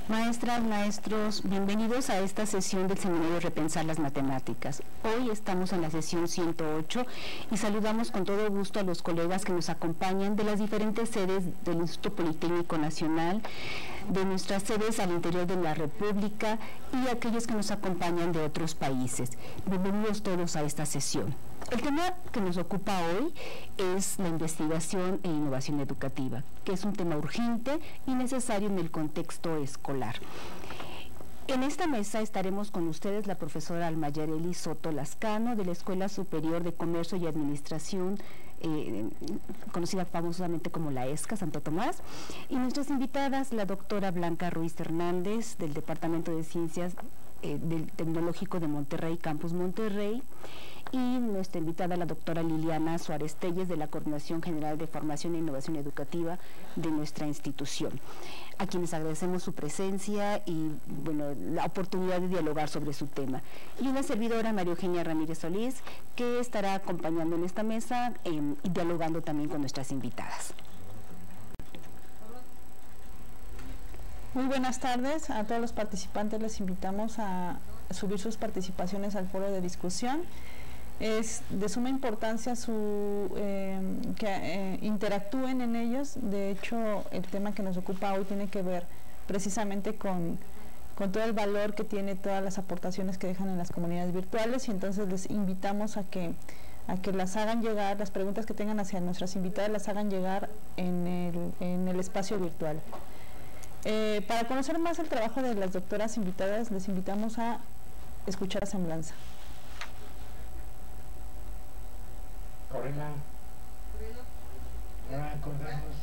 Maestras, maestros, bienvenidos a esta sesión del seminario Repensar las Matemáticas. Hoy estamos en la sesión 108 y saludamos con todo gusto a los colegas que nos acompañan de las diferentes sedes del Instituto Politécnico Nacional, de nuestras sedes al interior de la República y aquellos que nos acompañan de otros países. Bienvenidos todos a esta sesión. El tema que nos ocupa hoy es la investigación e innovación educativa, que es un tema urgente y necesario en el contexto escolar. En esta mesa estaremos con ustedes la profesora Almayareli Soto Lascano de la Escuela Superior de Comercio y Administración, conocida famosamente como la ESCA Santo Tomás, y nuestras invitadas, la doctora Blanca Ruiz Hernández del Departamento de Ciencias del Tecnológico de Monterrey, Campus Monterrey, y nuestra invitada, la doctora Liliana Suárez Telles, de la Coordinación General de Formación e Innovación Educativa de nuestra institución, a quienes agradecemos su presencia y bueno, la oportunidad de dialogar sobre su tema. Y una servidora, María Eugenia Ramírez Solís, que estará acompañando en esta mesa y dialogando también con nuestras invitadas. Muy buenas tardes a todos los participantes. Les invitamos a subir sus participaciones al foro de discusión. Es de suma importancia que interactúen en ellos. De hecho, el tema que nos ocupa hoy tiene que ver precisamente con todo el valor que tiene todas las aportaciones que dejan en las comunidades virtuales, y entonces les invitamos a que las hagan llegar, las preguntas que tengan hacia nuestras invitadas las hagan llegar en el espacio virtual. Para conocer más el trabajo de las doctoras invitadas, les invitamos a escuchar a semblanza. Correla. Ahora corremos.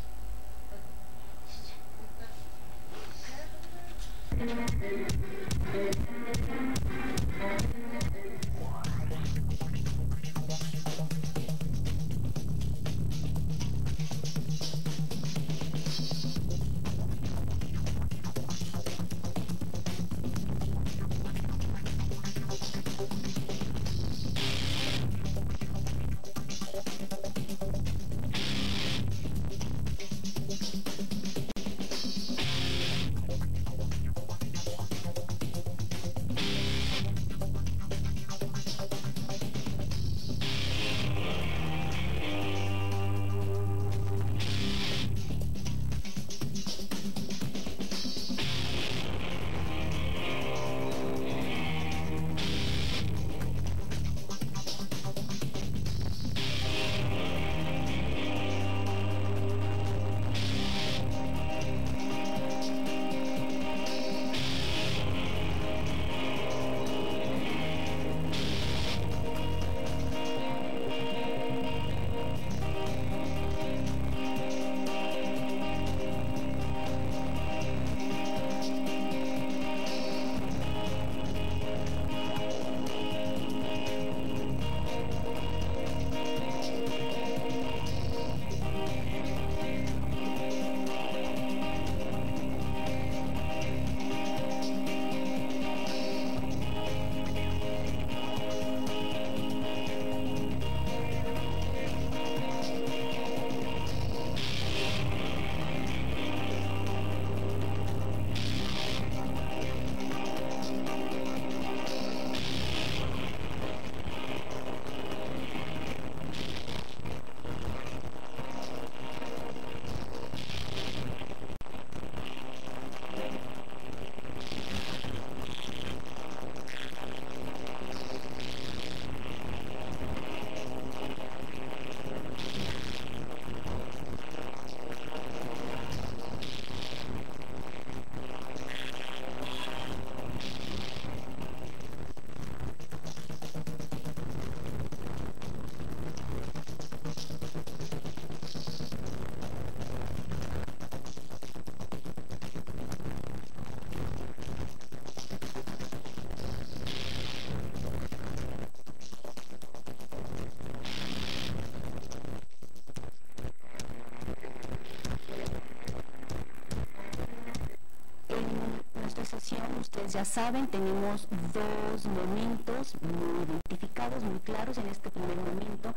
nuestra sesión, ustedes ya saben, tenemos dos momentos muy identificados, muy claros. En este primer momento,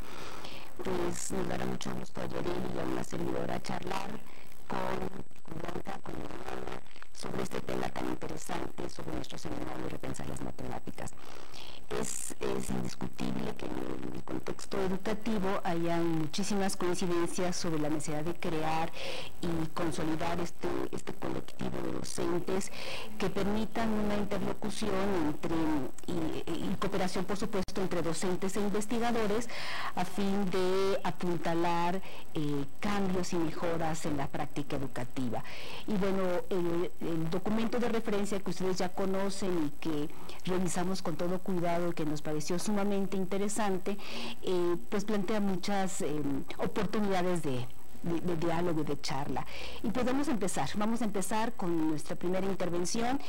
pues nos dará mucho gusto a Yareli y a una servidora charlar con Blanca, con Liliana, sobre este tema tan interesante, sobre nuestro seminario Repensar las Matemáticas. Es indiscutible que en el contexto educativo haya muchísimas coincidencias sobre la necesidad de crear y consolidar este colectivo de docentes que permitan una interlocución y cooperación, por supuesto, entre docentes e investigadores a fin de apuntalar cambios y mejoras en la práctica educativa. Y bueno, el documento de referencia que ustedes ya conocen y que revisamos con todo cuidado y que nos pareció sumamente interesante, pues plantea muchas oportunidades de diálogo y de charla. Y pues vamos a empezar con nuestra primera intervención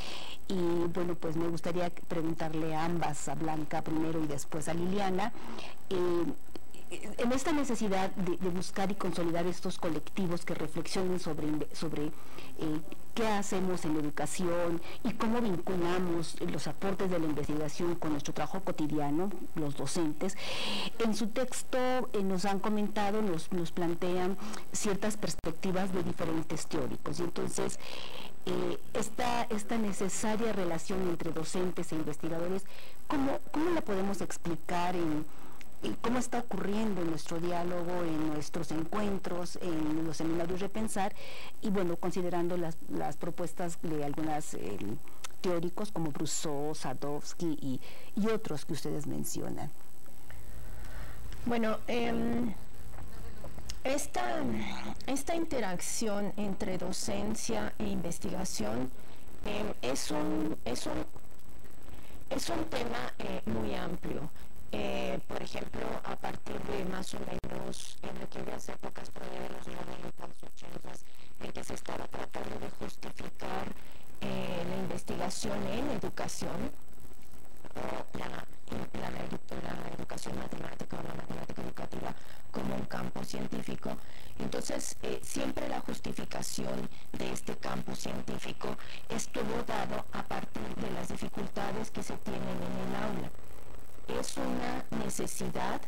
y bueno, pues me gustaría preguntarle a ambas, a Blanca primero y después a Liliana, en esta necesidad de buscar y consolidar estos colectivos que reflexionen sobre qué hacemos en la educación y cómo vinculamos los aportes de la investigación con nuestro trabajo cotidiano, los docentes. En su texto nos han comentado, nos plantean ciertas perspectivas de diferentes teóricos, y entonces esta necesaria relación entre docentes e investigadores, ¿cómo la podemos explicar cómo está ocurriendo en nuestro diálogo, en nuestros encuentros, en los seminarios Repensar, y bueno, considerando las propuestas de algunos teóricos como Brousseau, Sadowski y otros que ustedes mencionan? Bueno, esta interacción entre docencia e investigación es un tema muy amplio. Por ejemplo, a partir de más o menos en aquellas épocas por ahí de los 90, 80, en que se estaba tratando de justificar la investigación en educación, o la educación matemática o la matemática educativa como un campo científico. Entonces, siempre la justificación de este campo científico estuvo dado a partir de las dificultades que se tienen en el aula. Es una necesidad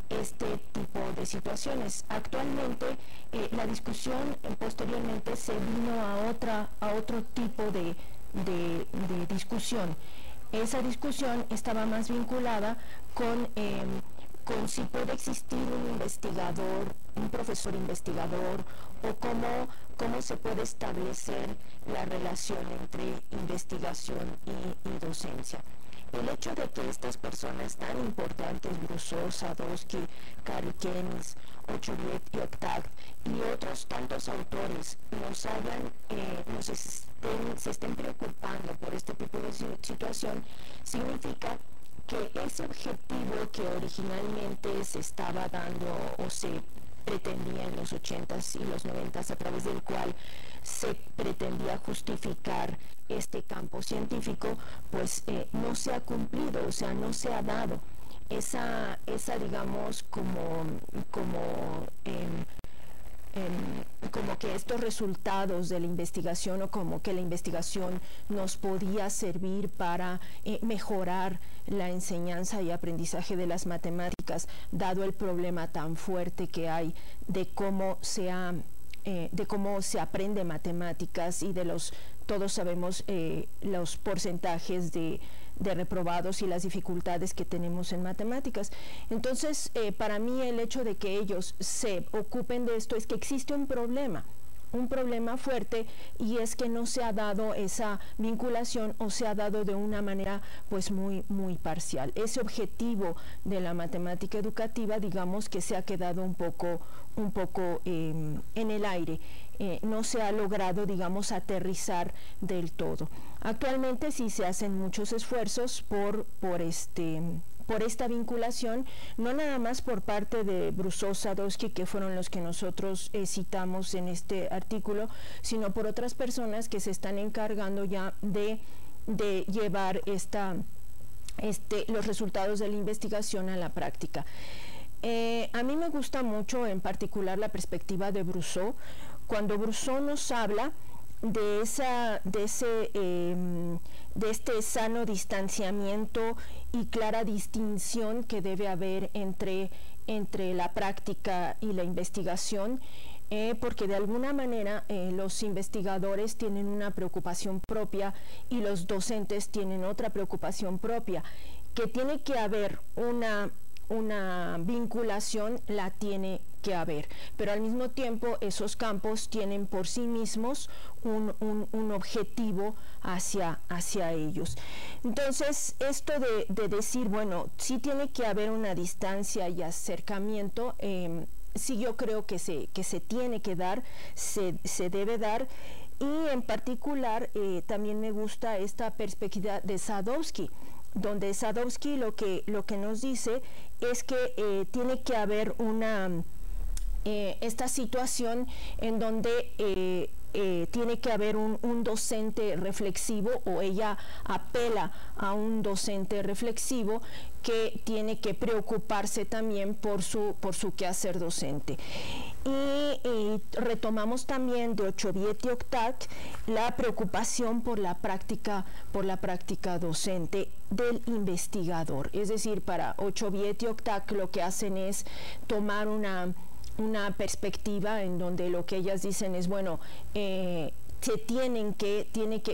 este tipo de situaciones. Actualmente la discusión posteriormente se vino a otro tipo de discusión. Esa discusión estaba más vinculada con si puede existir un investigador, un profesor investigador, o cómo se puede establecer la relación entre investigación y docencia. El hecho de que estas personas tan importantes, Brousseau, Sadowski, Karl Kennis, Juliet y Octave y otros tantos autores se estén preocupando por este tipo de situación, significa que ese objetivo que originalmente se estaba dando o se pretendía en los 80s y los 90s, a través del cual se pretendía justificar este campo científico, pues no se ha cumplido, o sea, no se ha dado esa digamos, como que estos resultados de la investigación, o como que la investigación nos podía servir para mejorar la enseñanza y aprendizaje de las matemáticas, dado el problema tan fuerte que hay de cómo se aprende matemáticas y todos sabemos los porcentajes de reprobados y las dificultades que tenemos en matemáticas. Entonces, para mí el hecho de que ellos se ocupen de esto es que existe un problema fuerte, y es que no se ha dado esa vinculación, o se ha dado de una manera pues muy parcial. Ese objetivo de la matemática educativa, digamos que se ha quedado un poco en el aire. No se ha logrado, digamos, aterrizar del todo. Actualmente sí se hacen muchos esfuerzos por esta vinculación, no nada más por parte de Brousseau, Sadowski, que fueron los que nosotros citamos en este artículo, sino por otras personas que se están encargando ya de llevar los resultados de la investigación a la práctica. A mí me gusta mucho en particular la perspectiva de Brousseau. Cuando Brousseau nos habla este sano distanciamiento y clara distinción que debe haber entre la práctica y la investigación, porque de alguna manera los investigadores tienen una preocupación propia y los docentes tienen otra preocupación propia. Que tiene que haber una vinculación, la tiene que haber, pero al mismo tiempo esos campos tienen por sí mismos un objetivo hacia ellos. Entonces, esto de decir, bueno, sí tiene que haber una distancia y acercamiento, sí, yo creo que se tiene que dar, se debe dar, y en particular también me gusta esta perspectiva de Sadowski, donde Sadowski lo que nos dice es que tiene que haber esta situación en donde tiene que haber un docente reflexivo, o ella apela a un docente reflexivo que tiene que preocuparse también por su quehacer docente. Y retomamos también de Ochoviet y Octac la preocupación por la práctica docente del investigador. Es decir, para Ochoviet y Octac lo que hacen es tomar una perspectiva en donde lo que ellas dicen es, bueno,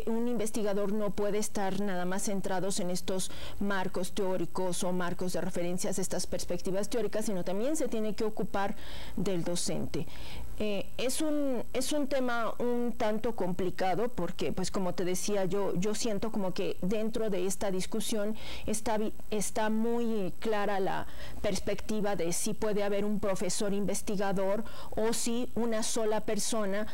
un investigador no puede estar nada más centrados en estos marcos teóricos o marcos de referencias, estas perspectivas teóricas, sino también se tiene que ocupar del docente. Es un tema un tanto complicado porque, pues como te decía, yo siento como que dentro de esta discusión está muy clara la perspectiva de si puede haber un profesor investigador o si una sola persona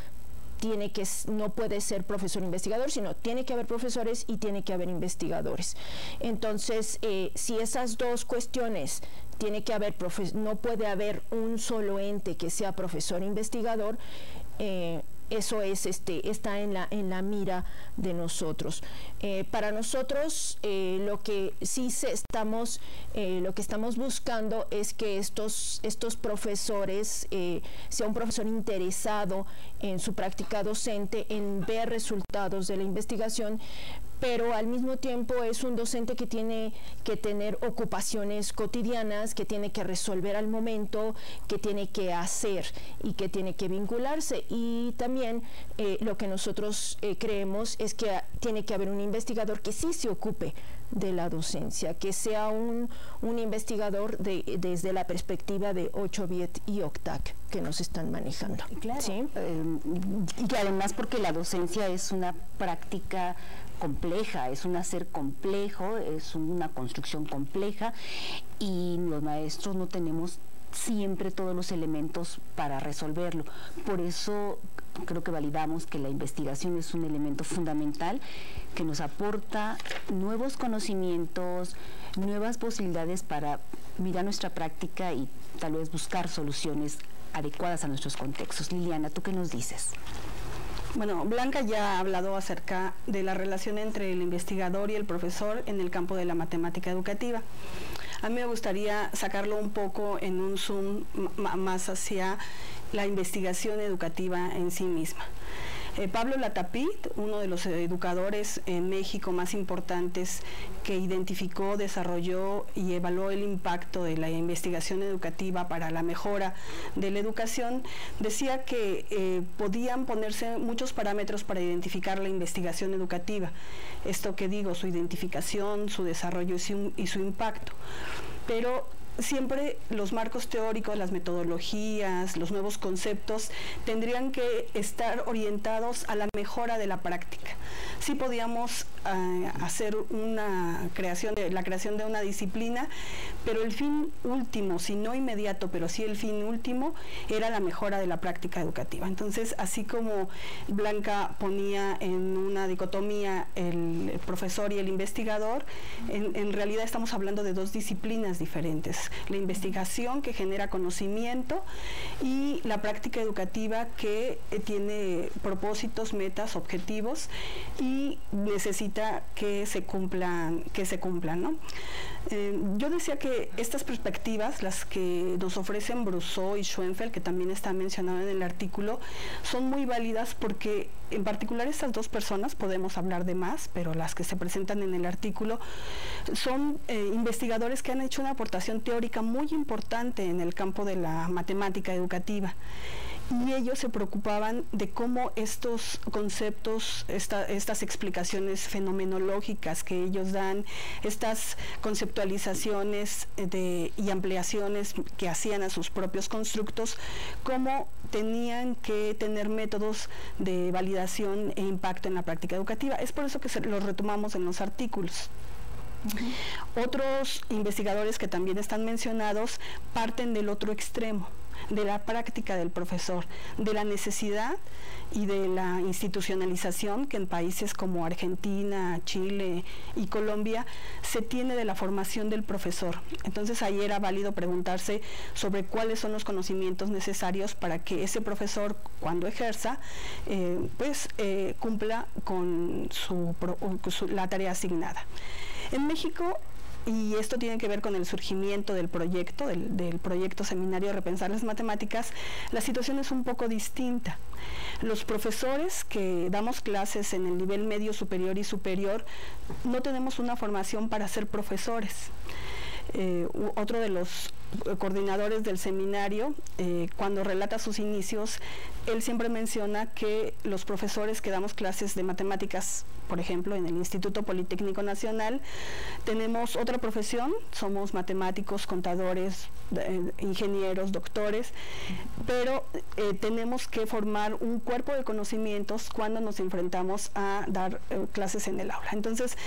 no puede ser profesor investigador, sino tiene que haber profesores y tiene que haber investigadores. Entonces, si esas dos cuestiones tiene que haber no puede haber un solo ente que sea profesor investigador, eso está en la mira de nosotros. Para nosotros lo que estamos buscando es que estos profesores sea un profesor interesado en su práctica docente, en ver resultados de la investigación, pero al mismo tiempo es un docente que tiene que tener ocupaciones cotidianas, que tiene que resolver al momento, que tiene que hacer y que tiene que vincularse. Y también lo que nosotros creemos es que tiene que haber un investigador que sí se ocupe de la docencia, que sea un investigador desde la perspectiva de Ochoviet y Octac que nos están manejando. Claro. ¿Sí? Y además porque la docencia es una práctica compleja, es un hacer complejo, es una construcción compleja, y los maestros no tenemos siempre todos los elementos para resolverlo. Por eso creo que validamos que la investigación es un elemento fundamental que nos aporta nuevos conocimientos, nuevas posibilidades para mirar nuestra práctica y tal vez buscar soluciones adecuadas a nuestros contextos. Liliana, ¿tú qué nos dices? Bueno, Blanca ya ha hablado acerca de la relación entre el investigador y el profesor en el campo de la matemática educativa. A mí me gustaría sacarlo un poco en un zoom más hacia la investigación educativa en sí misma. Pablo Latapit, uno de los educadores en México más importantes que identificó, desarrolló y evaluó el impacto de la investigación educativa para la mejora de la educación, decía que podían ponerse muchos parámetros para identificar la investigación educativa. Esto que digo, su identificación, su desarrollo y su impacto. Pero siempre los marcos teóricos, las metodologías, los nuevos conceptos tendrían que estar orientados a la mejora de la práctica. Sí podíamos hacer la creación de una disciplina, pero el fin último, si no inmediato, pero sí el fin último, era la mejora de la práctica educativa. Entonces, así como Blanca ponía en una dicotomía el profesor y el investigador, en realidad estamos hablando de dos disciplinas diferentes. La investigación, que genera conocimiento, y la práctica educativa, que tiene propósitos, metas, objetivos, y necesita que se cumplan, ¿no? Yo decía que estas perspectivas, las que nos ofrecen Brousseau y Schoenfeld, que también está mencionado en el artículo, son muy válidas porque en particular estas dos personas, podemos hablar de más, pero las que se presentan en el artículo son investigadores que han hecho una aportación teórica muy importante en el campo de la matemática educativa. Y ellos se preocupaban de cómo estos conceptos, estas explicaciones fenomenológicas que ellos dan, estas conceptualizaciones y ampliaciones que hacían a sus propios constructos, cómo tenían que tener métodos de validación e impacto en la práctica educativa. Es por eso que los retomamos en los artículos. Otros investigadores que también están mencionados parten del otro extremo, de la práctica del profesor, de la necesidad y de la institucionalización que en países como Argentina, Chile y Colombia se tiene de la formación del profesor. Entonces ahí era válido preguntarse sobre cuáles son los conocimientos necesarios para que ese profesor, cuando ejerza, cumpla con la tarea asignada. En México, y esto tiene que ver con el surgimiento del proyecto Seminario Repensar las Matemáticas, la situación es un poco distinta. Los profesores que damos clases en el nivel medio, superior y superior, no tenemos una formación para ser profesores. Otro de los coordinadores del seminario, cuando relata sus inicios, él siempre menciona que los profesores que damos clases de matemáticas, por ejemplo, en el Instituto Politécnico Nacional, tenemos otra profesión, somos matemáticos, contadores, ingenieros, doctores, pero tenemos que formar un cuerpo de conocimientos cuando nos enfrentamos a dar clases en el aula. Entonces,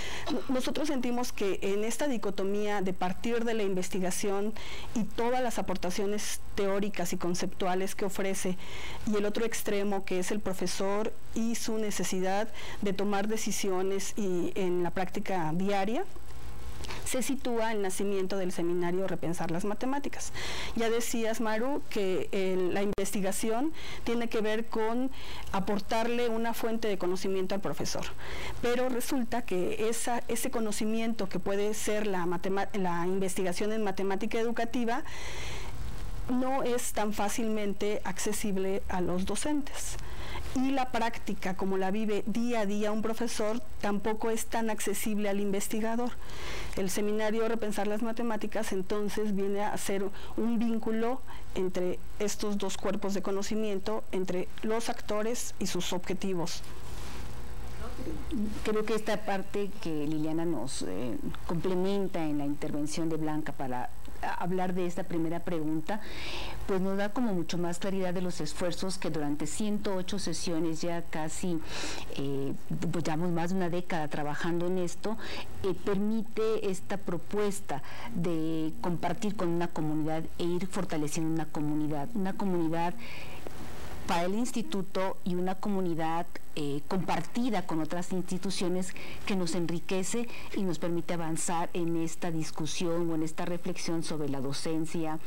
nosotros sentimos que en esta dicotomía de partir de la investigación y todas las aportaciones teóricas y conceptuales que ofrece, y el otro extremo que es el profesor y su necesidad de tomar decisiones y en la práctica diaria, se sitúa el nacimiento del seminario Repensar las Matemáticas. Ya decías, Maru, que la investigación tiene que ver con aportarle una fuente de conocimiento al profesor, pero resulta que ese conocimiento que puede ser la investigación en matemática educativa no es tan fácilmente accesible a los docentes. Y la práctica, como la vive día a día un profesor, tampoco es tan accesible al investigador. El seminario Repensar las Matemáticas entonces viene a ser un vínculo entre estos dos cuerpos de conocimiento, entre los actores y sus objetivos. Creo que esta parte que Liliana nos complementa en la intervención de Blanca para hablar de esta primera pregunta, pues nos da como mucho más claridad de los esfuerzos que durante 108 sesiones, ya casi, pues llevamos más de una década trabajando en esto, permite esta propuesta de compartir con una comunidad e ir fortaleciendo una comunidad para el instituto y una comunidad compartida con otras instituciones que nos enriquece y nos permite avanzar en esta discusión o en esta reflexión sobre la docencia,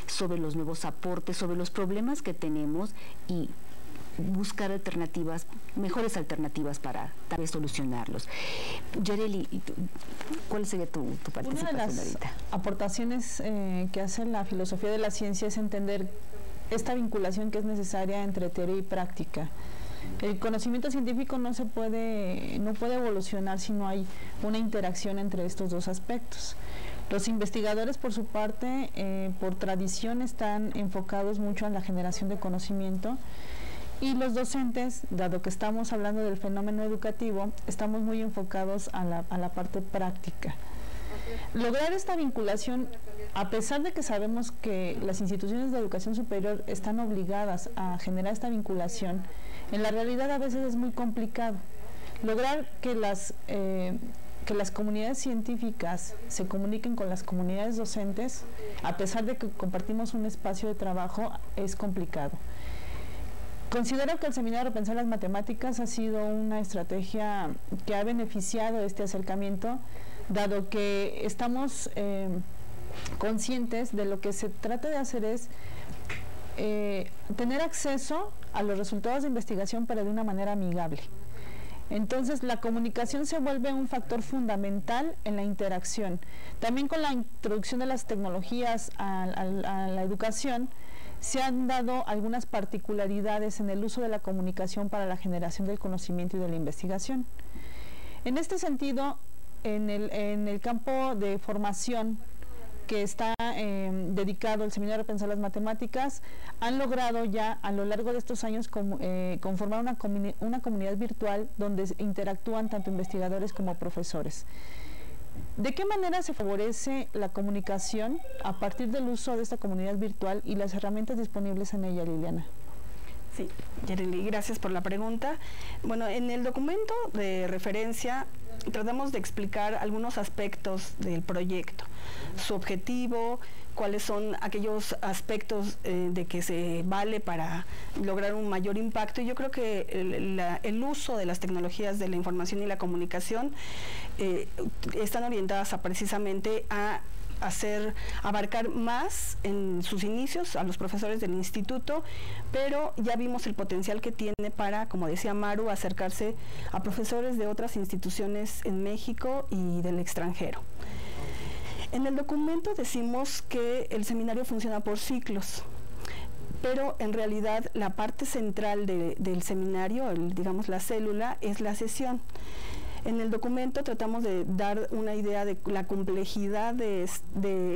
sobre los nuevos aportes, sobre los problemas que tenemos y buscar mejores alternativas para tal vez solucionarlos. Yareli, ¿cuál sería tu participación? Una de las ahorita? Aportaciones que hace la filosofía de la ciencia es entender esta vinculación que es necesaria entre teoría y práctica. El conocimiento científico no puede evolucionar si no hay una interacción entre estos dos aspectos. Los investigadores, por su parte, por tradición, están enfocados mucho en la generación de conocimiento, y los docentes, dado que estamos hablando del fenómeno educativo, estamos muy enfocados a la parte práctica. Lograr esta vinculación, a pesar de que sabemos que las instituciones de educación superior están obligadas a generar esta vinculación, en la realidad a veces es muy complicado. Lograr que las comunidades científicas se comuniquen con las comunidades docentes, a pesar de que compartimos un espacio de trabajo, es complicado. Considero que el Seminario Repensar las Matemáticas ha sido una estrategia que ha beneficiado este acercamiento, dado que estamos conscientes de lo que se trata de hacer es tener acceso a los resultados de investigación, pero de una manera amigable. Entonces, la comunicación se vuelve un factor fundamental en la interacción. También con la introducción de las tecnologías a la educación, se han dado algunas particularidades en el uso de la comunicación para la generación del conocimiento y de la investigación. En este sentido, en el campo de formación que está dedicado al Seminario de Repensar las Matemáticas, han logrado ya a lo largo de estos años conformar una comunidad virtual donde interactúan tanto investigadores como profesores. ¿De qué manera se favorece la comunicación a partir del uso de esta comunidad virtual y las herramientas disponibles en ella, Liliana? Sí, Yereli, gracias por la pregunta. Bueno, en el documento de referencia tratamos de explicar algunos aspectos del proyecto, su objetivo, cuáles son aquellos aspectos de que se vale para lograr un mayor impacto. Y yo creo que el uso de las tecnologías de la información y la comunicación están orientadas precisamente a abarcar más en sus inicios a los profesores del instituto, pero ya vimos el potencial que tiene para, como decía Maru, acercarse a profesores de otras instituciones en México y del extranjero. En el documento decimos que el seminario funciona por ciclos, pero en realidad la parte central del seminario, digamos la célula, es la sesión. En el documento tratamos de dar una idea de la complejidad de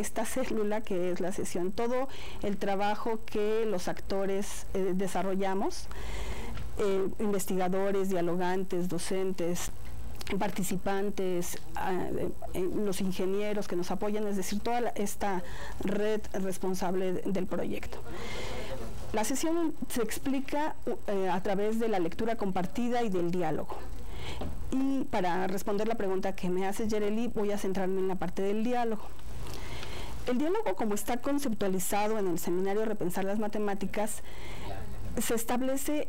esta célula que es la sesión, todo el trabajo que los actores desarrollamos, investigadores, dialogantes, docentes, participantes, los ingenieros que nos apoyan, es decir, toda esta red responsable del proyecto. La sesión se explica a través de la lectura compartida y del diálogo. Y para responder la pregunta que me hace Yereli, voy a centrarme en la parte del diálogo. El diálogo, como está conceptualizado en el Seminario Repensar las Matemáticas, se establece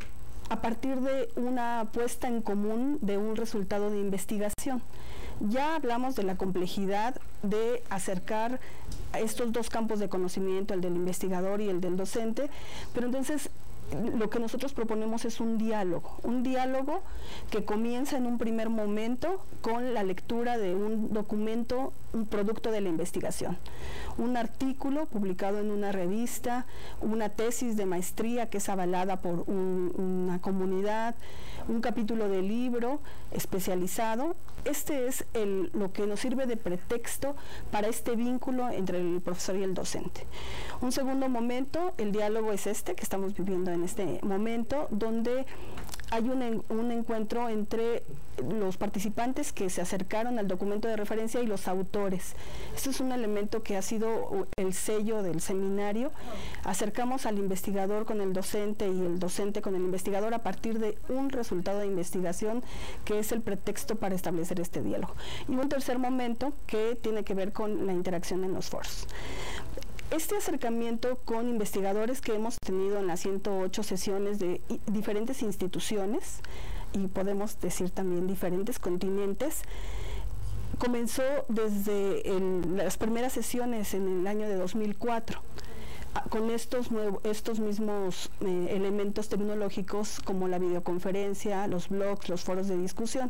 a partir de una puesta en común de un resultado de investigación. Ya hablamos de la complejidad de acercar a estos dos campos de conocimiento, el del investigador y el del docente, pero entonces lo que nosotros proponemos es un diálogo que comienza en un primer momento con la lectura de un documento, un producto de la investigación, un artículo publicado en una revista, una tesis de maestría que es avalada por una comunidad, un capítulo de libro especializado. Este es lo que nos sirve de pretexto para este vínculo entre el profesor y el docente. Un segundo momento, el diálogo es este que estamos viviendo en este momento, donde hay un encuentro entre los participantes que se acercaron al documento de referencia y los autores. Este es un elemento que ha sido el sello del seminario. Acercamos al investigador con el docente y el docente con el investigador a partir de un resultado de investigación que es el pretexto para establecer este diálogo. Y un tercer momento que tiene que ver con la interacción en los foros. Este acercamiento con investigadores que hemos tenido en las 108 sesiones de diferentes instituciones, y podemos decir también diferentes continentes, comenzó desde las primeras sesiones en el año de 2004, con estos mismos elementos tecnológicos como la videoconferencia, los blogs, los foros de discusión.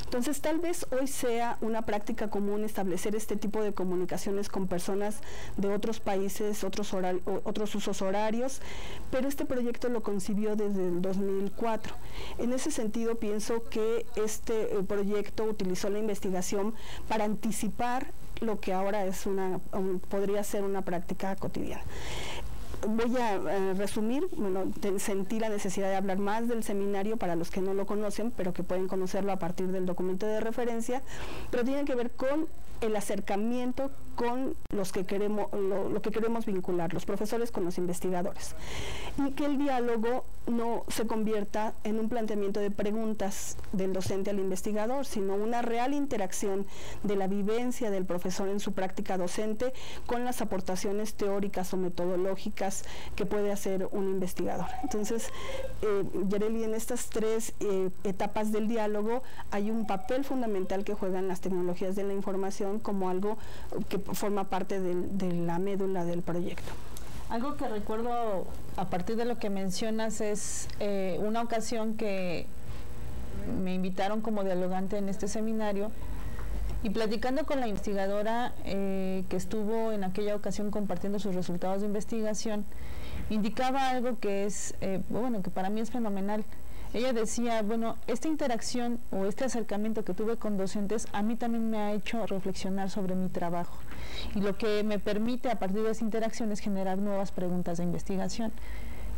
Entonces, tal vez hoy sea una práctica común establecer este tipo de comunicaciones con personas de otros países, otros usos horarios, pero este proyecto lo concibió desde el 2004. En ese sentido, pienso que este proyecto utilizó la investigación para anticipar lo que ahora podría ser una práctica cotidiana. Voy a resumir, sentí la necesidad de hablar más del seminario para los que no lo conocen, pero que pueden conocerlo a partir del documento de referencia, pero tiene que ver con el acercamiento con los que queremos, lo que queremos vincular, los profesores con los investigadores, y que el diálogo no se convierta en un planteamiento de preguntas del docente al investigador, sino una real interacción de la vivencia del profesor en su práctica docente con las aportaciones teóricas o metodológicas que puede hacer un investigador. Entonces, Yereli, en estas tres etapas del diálogo hay un papel fundamental que juegan las tecnologías de la información como algo que forma parte de la médula del proyecto. Algo que recuerdo a partir de lo que mencionas es una ocasión que me invitaron como dialogante en este seminario, y platicando con la investigadora que estuvo en aquella ocasión compartiendo sus resultados de investigación, indicaba algo que es, bueno, que para mí es fenomenal. Ella decía, bueno, esta interacción o este acercamiento que tuve con docentes a mí también me ha hecho reflexionar sobre mi trabajo, y lo que me permite a partir de esa interacción es generar nuevas preguntas de investigación.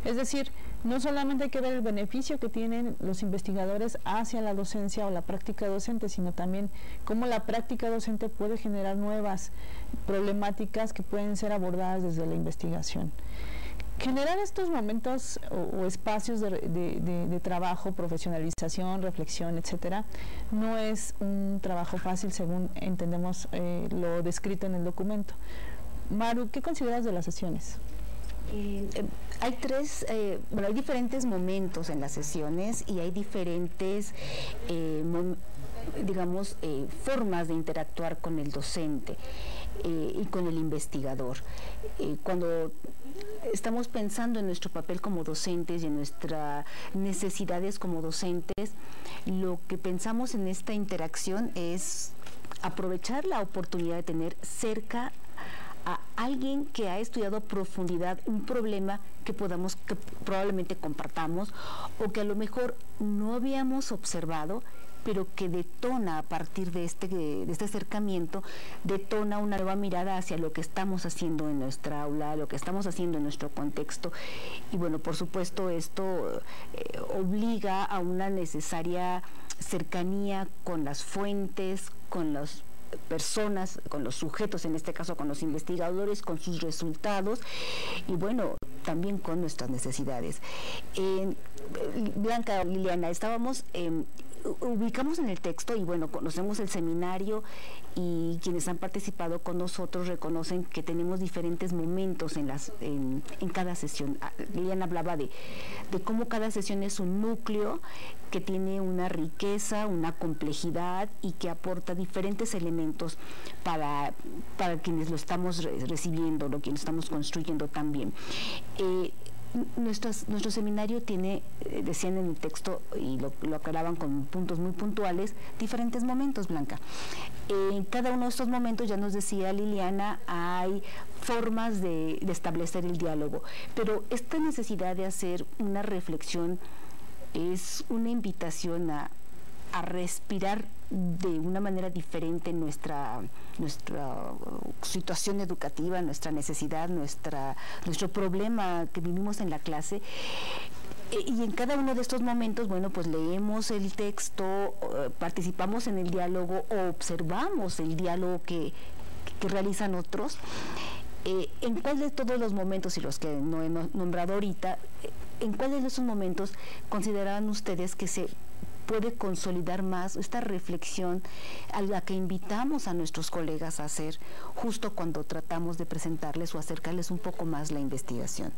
Es decir, no solamente hay que ver el beneficio que tienen los investigadores hacia la docencia o la práctica docente, sino también cómo la práctica docente puede generar nuevas problemáticas que pueden ser abordadas desde la investigación. Generar estos momentos o espacios de trabajo, profesionalización, reflexión, etcétera, no es un trabajo fácil según entendemos lo descrito en el documento. Maru, ¿qué consideras de las sesiones? Hay hay diferentes momentos en las sesiones y hay diferentes, formas de interactuar con el docente y con el investigador. Cuando estamos pensando en nuestro papel como docentes y en nuestras necesidades como docentes, lo que pensamos en esta interacción es aprovechar la oportunidad de tener cerca a alguien que ha estudiado a profundidad un problema que probablemente compartamos, o que a lo mejor no habíamos observado, pero que detona a partir de este acercamiento, detona una nueva mirada hacia lo que estamos haciendo en nuestra aula, lo que estamos haciendo en nuestro contexto. Y bueno, por supuesto esto obliga a una necesaria cercanía con las fuentes, con las personas, con los sujetos, en este caso con los investigadores, con sus resultados y bueno, también con nuestras necesidades. Blanca, Liliana, ubicamos en el texto y bueno, conocemos el seminario, y quienes han participado con nosotros reconocen que tenemos diferentes momentos en cada sesión. Liliana hablaba de cómo cada sesión es un núcleo que tiene una riqueza, una complejidad y que aporta diferentes elementos para quienes lo estamos recibiendo, lo que estamos construyendo también. Nuestro seminario tiene, decían en el texto y lo aclaraban con puntos muy puntuales, diferentes momentos, Blanca. En cada uno de estos momentos, ya nos decía Liliana, hay formas de establecer el diálogo, pero esta necesidad de hacer una reflexión es una invitación a respirar de una manera diferente nuestra situación educativa, nuestra necesidad, nuestro problema que vivimos en la clase. Y en cada uno de estos momentos, bueno, pues leemos el texto, participamos en el diálogo o observamos el diálogo que realizan otros. ¿En cuál de todos los momentos, y los que no he nombrado ahorita, en cuáles de esos momentos consideraban ustedes que se puede consolidar más esta reflexión a la que invitamos a nuestros colegas a hacer justo cuando tratamos de presentarles o acercarles un poco más la investigación?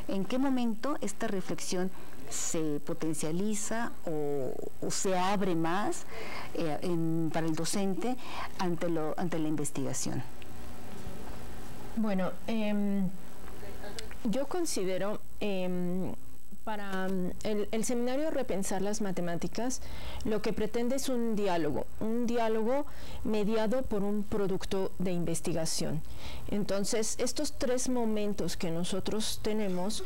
¿En qué momento esta reflexión se potencializa o se abre más para el docente ante la investigación? Bueno, yo considero para el seminario Repensar las Matemáticas, lo que pretende es un diálogo mediado por un producto de investigación. Entonces, estos tres momentos que nosotros tenemos,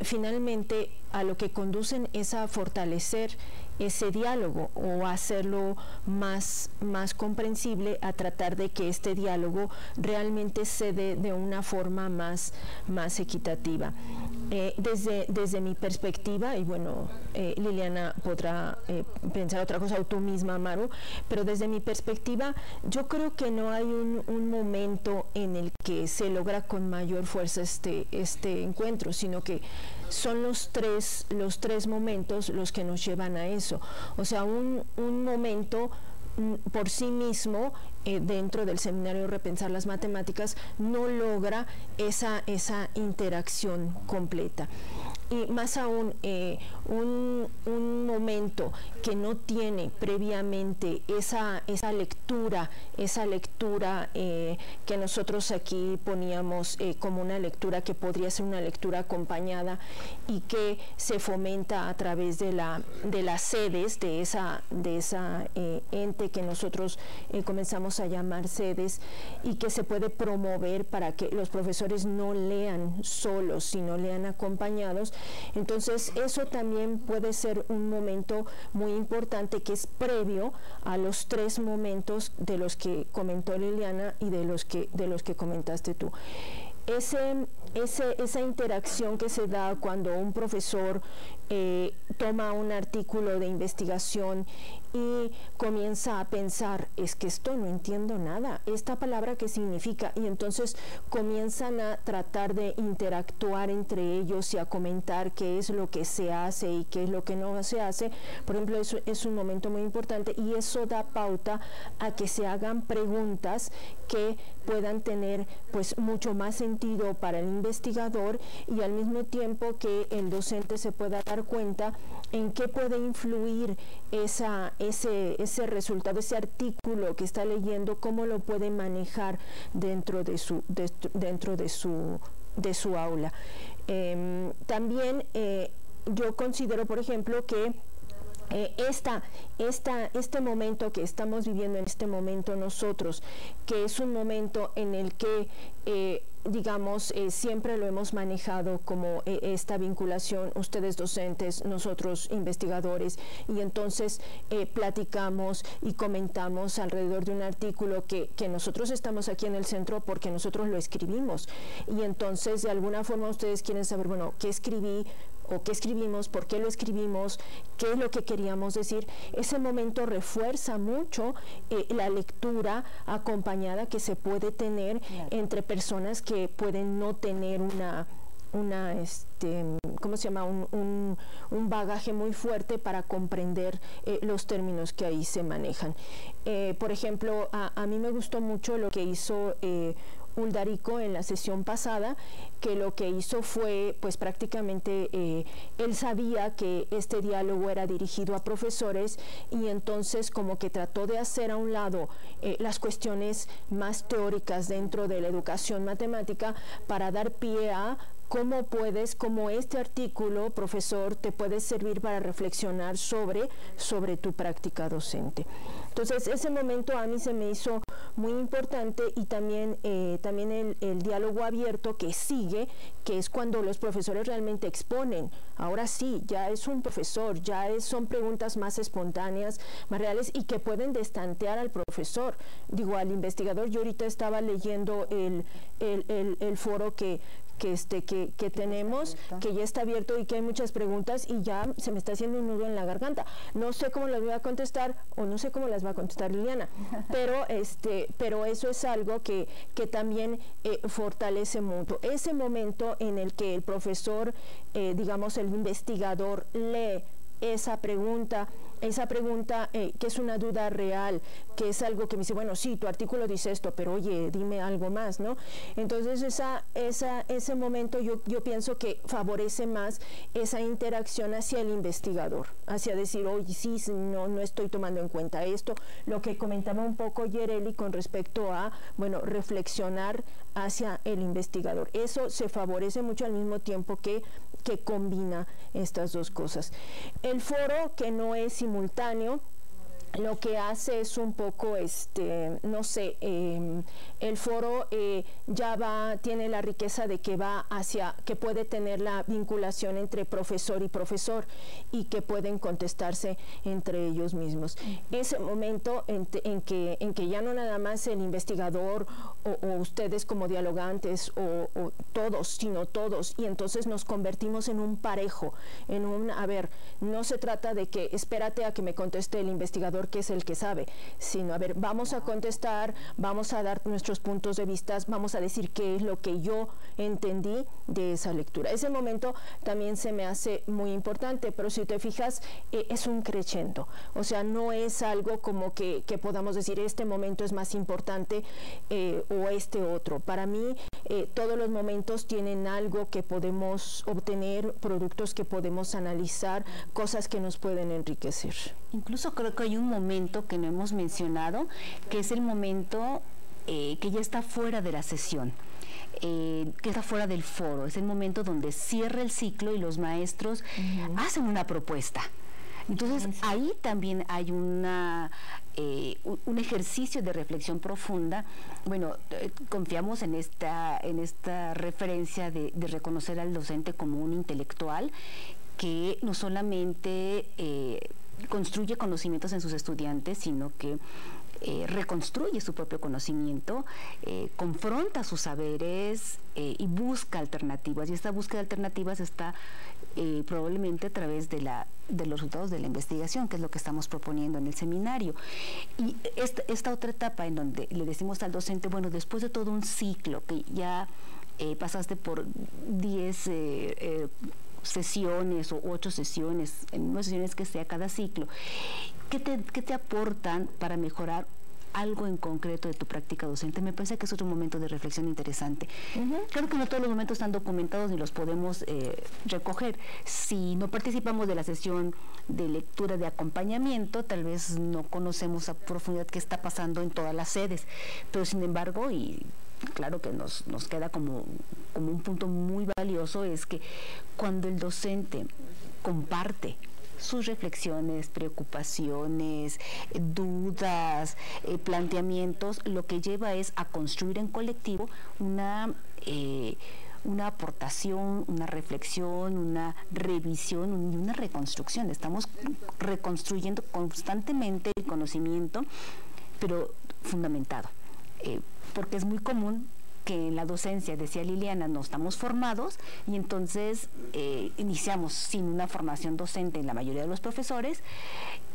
finalmente a lo que conducen es a fortalecer ese diálogo o hacerlo más comprensible, a tratar de que este diálogo realmente se dé de una forma más equitativa. Desde mi perspectiva, y bueno, Liliana podrá pensar otra cosa, o tú misma, Maru, pero desde mi perspectiva, yo creo que no hay un momento en el que se logra con mayor fuerza este encuentro, sino que son los tres momentos los que nos llevan a eso. O sea, un momento por sí mismo dentro del seminario Repensar las Matemáticas no logra esa interacción completa. y más aún un momento que no tiene previamente esa lectura que nosotros aquí poníamos como una lectura que podría ser una lectura acompañada y que se fomenta a través de las sedes, de esa ente que nosotros comenzamos a llamar sedes, y que se puede promover para que los profesores no lean solos, sino lean acompañados. Entonces eso también puede ser un momento muy importante que es previo a los 3 momentos de los que comentó Liliana y de los que comentaste tú. Esa interacción que se da cuando un profesor toma un artículo de investigación y comienza a pensar, es que esto no entiendo nada, esta palabra qué significa, y entonces comienzan a tratar de interactuar entre ellos y a comentar qué es lo que se hace y qué es lo que no se hace. Por ejemplo, eso es un momento muy importante, y eso da pauta a que se hagan preguntas que puedan tener pues mucho más sentido para el investigador, y al mismo tiempo que el docente se pueda dar cuenta en qué puede influir ese resultado, ese artículo que está leyendo, cómo lo puede manejar dentro de su aula. También yo considero, por ejemplo, que este momento que estamos viviendo en este momento nosotros, que es un momento en el que digamos, siempre lo hemos manejado como esta vinculación, ustedes docentes, nosotros investigadores, y entonces platicamos y comentamos alrededor de un artículo que nosotros estamos aquí en el centro porque nosotros lo escribimos, y entonces de alguna forma ustedes quieren saber, bueno, ¿qué escribí? ¿O qué escribimos? ¿Por qué lo escribimos? ¿Qué es lo que queríamos decir? Ese momento refuerza mucho la lectura acompañada que se puede tener entre personas que pueden no tener ¿cómo se llama? Un bagaje muy fuerte para comprender los términos que ahí se manejan. Por ejemplo, a mí me gustó mucho lo que hizo Uldarico en la sesión pasada, que lo que hizo fue, pues prácticamente él sabía que este diálogo era dirigido a profesores, y entonces como que trató de hacer a un lado las cuestiones más teóricas dentro de la educación matemática para dar pie a cómo este artículo, profesor, te puede servir para reflexionar sobre tu práctica docente. Entonces, ese momento a mí se me hizo muy importante, y también el diálogo abierto que sigue, que es cuando los profesores realmente exponen. Ahora sí, ya es un profesor, son preguntas más espontáneas, más reales, y que pueden destantear al profesor, digo, al investigador. Yo ahorita estaba leyendo el foro que tenemos, que ya está abierto y que hay muchas preguntas, y ya se me está haciendo un nudo en la garganta. No sé cómo las voy a contestar, o no sé cómo las va a contestar Liliana, pero eso es algo que también fortalece mucho. Ese momento en el que el profesor, digamos, el investigador lee esa pregunta que es una duda real, que es algo que me dice, bueno, sí, tu artículo dice esto, pero oye, dime algo más, ¿no? Entonces ese momento yo pienso que favorece más esa interacción hacia el investigador, hacia decir, oye, sí, no estoy tomando en cuenta esto, lo que comentaba un poco Yereli con respecto a, bueno, reflexionar hacia el investigador. Eso se favorece mucho al mismo tiempo que combina estas dos cosas. El foro, que no es simultáneo, lo que hace es un poco, no sé, el foro tiene la riqueza de que va que puede tener la vinculación entre profesor y profesor, y que pueden contestarse entre ellos mismos. Ese momento en que ya no nada más el investigador o ustedes como dialogantes o todos, sino todos, y entonces nos convertimos en un parejo, a ver, no se trata de que espérate a que me conteste el investigador, que es el que sabe, sino a ver, vamos a contestar, vamos a dar nuestros puntos de vista, vamos a decir qué es lo que yo entendí de esa lectura. Ese momento también se me hace muy importante, pero si te fijas, es un crescendo, o sea, no es algo como que podamos decir este momento es más importante o este otro. Para mí todos los momentos tienen algo que podemos obtener, productos que podemos analizar, cosas que nos pueden enriquecer. Incluso creo que hay un momento que no hemos mencionado, que es el momento que ya está fuera de la sesión. Que está fuera del foro, es el momento donde cierra el ciclo y los maestros hacen una propuesta. Entonces ahí también hay un ejercicio de reflexión profunda. Bueno, confiamos en esta referencia de reconocer al docente como un intelectual que no solamente construye conocimientos en sus estudiantes, sino que reconstruye su propio conocimiento, confronta sus saberes y busca alternativas. Y esta búsqueda de alternativas está probablemente a través de los resultados de la investigación, que es lo que estamos proponiendo en el seminario. Y esta otra etapa en donde le decimos al docente, bueno, después de todo un ciclo que ya pasaste por 10 sesiones o 8 sesiones, en unas sesiones que sea cada ciclo, ¿qué te aportan para mejorar algo en concreto de tu práctica docente? Me parece que es otro momento de reflexión interesante. Claro que no todos los momentos están documentados ni los podemos recoger. Si no participamos de la sesión de lectura de acompañamiento, tal vez no conocemos a profundidad qué está pasando en todas las sedes, pero sin embargo, y claro que nos queda como un punto muy valioso, es que cuando el docente comparte sus reflexiones, preocupaciones, dudas, planteamientos, lo que lleva es a construir en colectivo una aportación, una reflexión, una revisión, una reconstrucción. Estamos reconstruyendo constantemente el conocimiento, pero fundamentado, porque es muy común que en la docencia, decía Liliana, no estamos formados y entonces iniciamos sin una formación docente en la mayoría de los profesores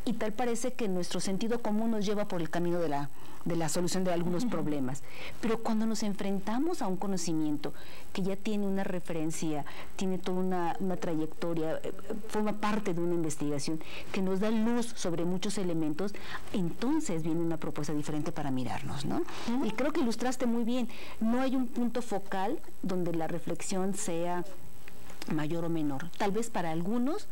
y tal parece que nuestro sentido común nos lleva por el camino de la solución de algunos problemas. Pero cuando nos enfrentamos a un conocimiento que ya tiene una referencia, tiene toda una trayectoria, forma parte de una investigación que nos da luz sobre muchos elementos, entonces viene una propuesta diferente para mirarnos, ¿no? Y creo que ilustraste muy bien. No hay un punto focal donde la reflexión sea mayor o menor. Tal vez para algunos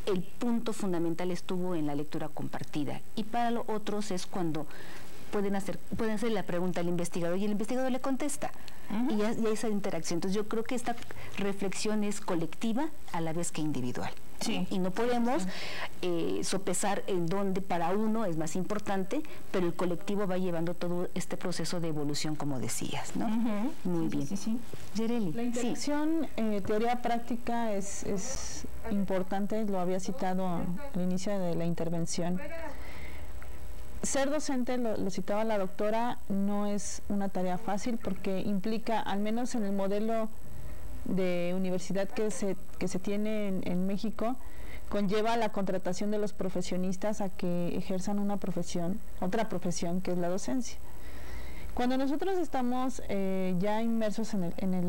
el punto fundamental estuvo en la lectura compartida y para los otros es cuando pueden hacer la pregunta al investigador y el investigador le contesta. Y hay esa interacción. Entonces yo creo que esta reflexión es colectiva a la vez que individual. Sí. Y no podemos sopesar en dónde para uno es más importante, pero el colectivo va llevando todo este proceso de evolución, como decías, ¿no? Muy bien. Yereli. La interacción teoría-práctica es importante, lo había citado al inicio de la intervención. Ser docente, lo citaba la doctora, no es una tarea fácil porque implica, al menos en el modelo de universidad que se tiene en México, conlleva la contratación de los profesionistas a que ejerzan una profesión, otra profesión que es la docencia. Cuando nosotros estamos ya inmersos en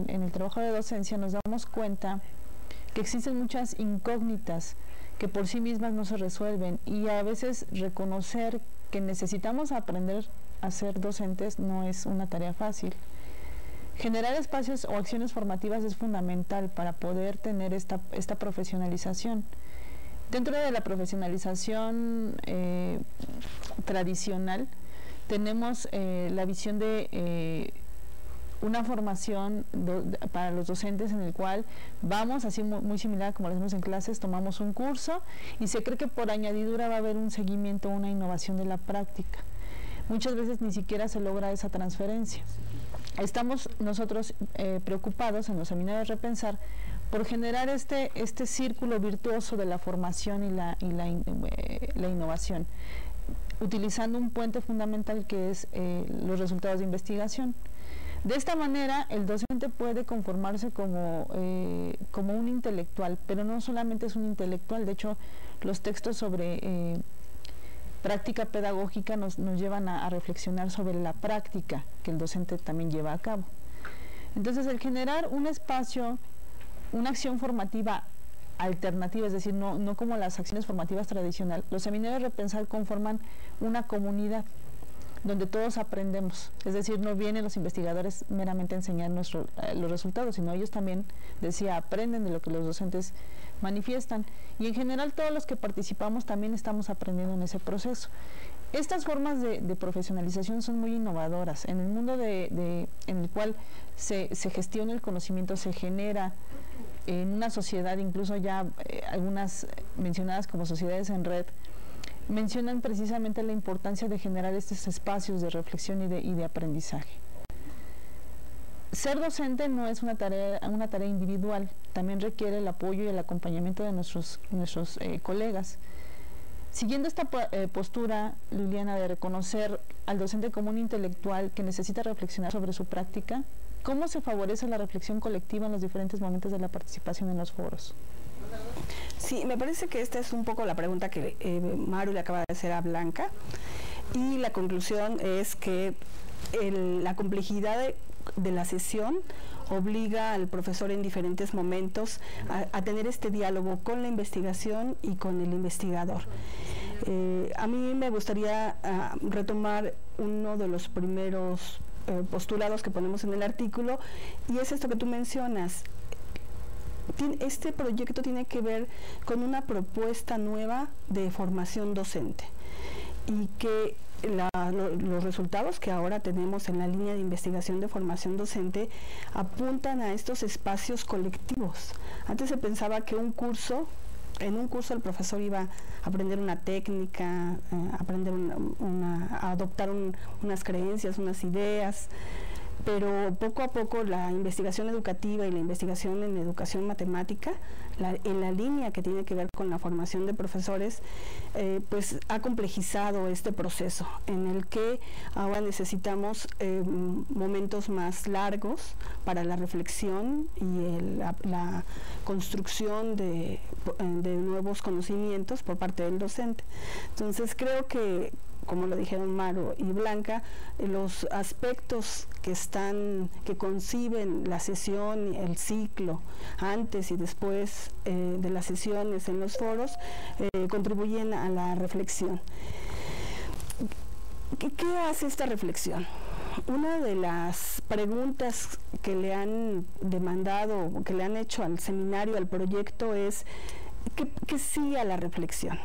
el trabajo de docencia, nos damos cuenta que existen muchas incógnitas que por sí mismas no se resuelven y a veces reconocer que necesitamos aprender a ser docentes no es una tarea fácil. Generar espacios o acciones formativas es fundamental para poder tener esta profesionalización. Dentro de la profesionalización tradicional tenemos la visión de una formación para los docentes en el cual vamos, así muy similar como lo hacemos en clases, tomamos un curso y se cree que por añadidura va a haber un seguimiento, una innovación de la práctica. Muchas veces ni siquiera se logra esa transferencia. Estamos nosotros preocupados en los seminarios de Repensar por generar este círculo virtuoso de la formación y la innovación, utilizando un puente fundamental que es los resultados de investigación. De esta manera, el docente puede conformarse como un intelectual, pero no solamente es un intelectual. De hecho, los textos sobre práctica pedagógica nos llevan a reflexionar sobre la práctica que el docente también lleva a cabo. Entonces, el generar un espacio, una acción formativa alternativa, es decir, no como las acciones formativas tradicionales, los seminarios de Repensar conforman una comunidad. donde todos aprendemos. Es decir, no vienen los investigadores meramente a enseñar los resultados, sino ellos también, decía, aprenden de lo que los docentes manifiestan. Y en general todos los que participamos también estamos aprendiendo en ese proceso. Estas formas de profesionalización son muy innovadoras. En el mundo en el cual se gestiona el conocimiento, se genera en una sociedad, incluso ya algunas mencionadas como sociedades en red, mencionan precisamente la importancia de generar estos espacios de reflexión y de aprendizaje. Ser docente no es una tarea individual, también requiere el apoyo y el acompañamiento de nuestros colegas. Siguiendo esta postura, Liliana, de reconocer al docente como un intelectual que necesita reflexionar sobre su práctica, ¿cómo se favorece la reflexión colectiva en los diferentes momentos de la participación en los foros? Sí, me parece que esta es un poco la pregunta que Maru le acaba de hacer a Blanca, y la conclusión es que la complejidad de la sesión obliga al profesor en diferentes momentos a tener este diálogo con la investigación y con el investigador. A mí me gustaría retomar uno de los primeros postulados que ponemos en el artículo, y es esto que tú mencionas. Este proyecto tiene que ver con una propuesta nueva de formación docente, y que los resultados que ahora tenemos en la línea de investigación de formación docente apuntan a estos espacios colectivos. Antes se pensaba que en un curso el profesor iba a aprender una técnica, a adoptar unas creencias, unas ideas, pero poco a poco la investigación educativa y la investigación en educación matemática, en la línea que tiene que ver con la formación de profesores, pues ha complejizado este proceso, en el que ahora necesitamos momentos más largos para la reflexión y la construcción de nuevos conocimientos por parte del docente. Entonces creo que, como lo dijeron Maru y Blanca, los aspectos que conciben la sesión, el ciclo, antes y después de las sesiones en los foros, contribuyen a la reflexión. ¿Qué hace esta reflexión? Una de las preguntas que le han demandado, que le han hecho al seminario, al proyecto, es ¿qué sí a la reflexión?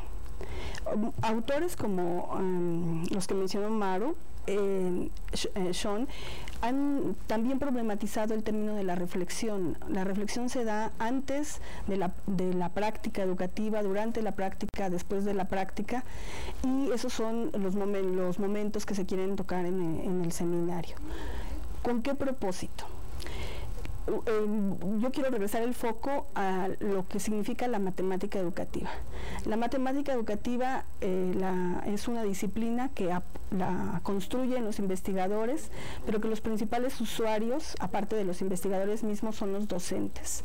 Autores como los que mencionó Maru, Sean, han también problematizado el término de la reflexión. La reflexión se da antes de la práctica educativa, durante la práctica, después de la práctica, y esos son los momentos que se quieren tocar en el seminario. ¿Con qué propósito? Yo quiero regresar el foco a lo que significa la matemática educativa. La matemática educativa es una disciplina que la construyen los investigadores, pero que los principales usuarios, aparte de los investigadores mismos, son los docentes.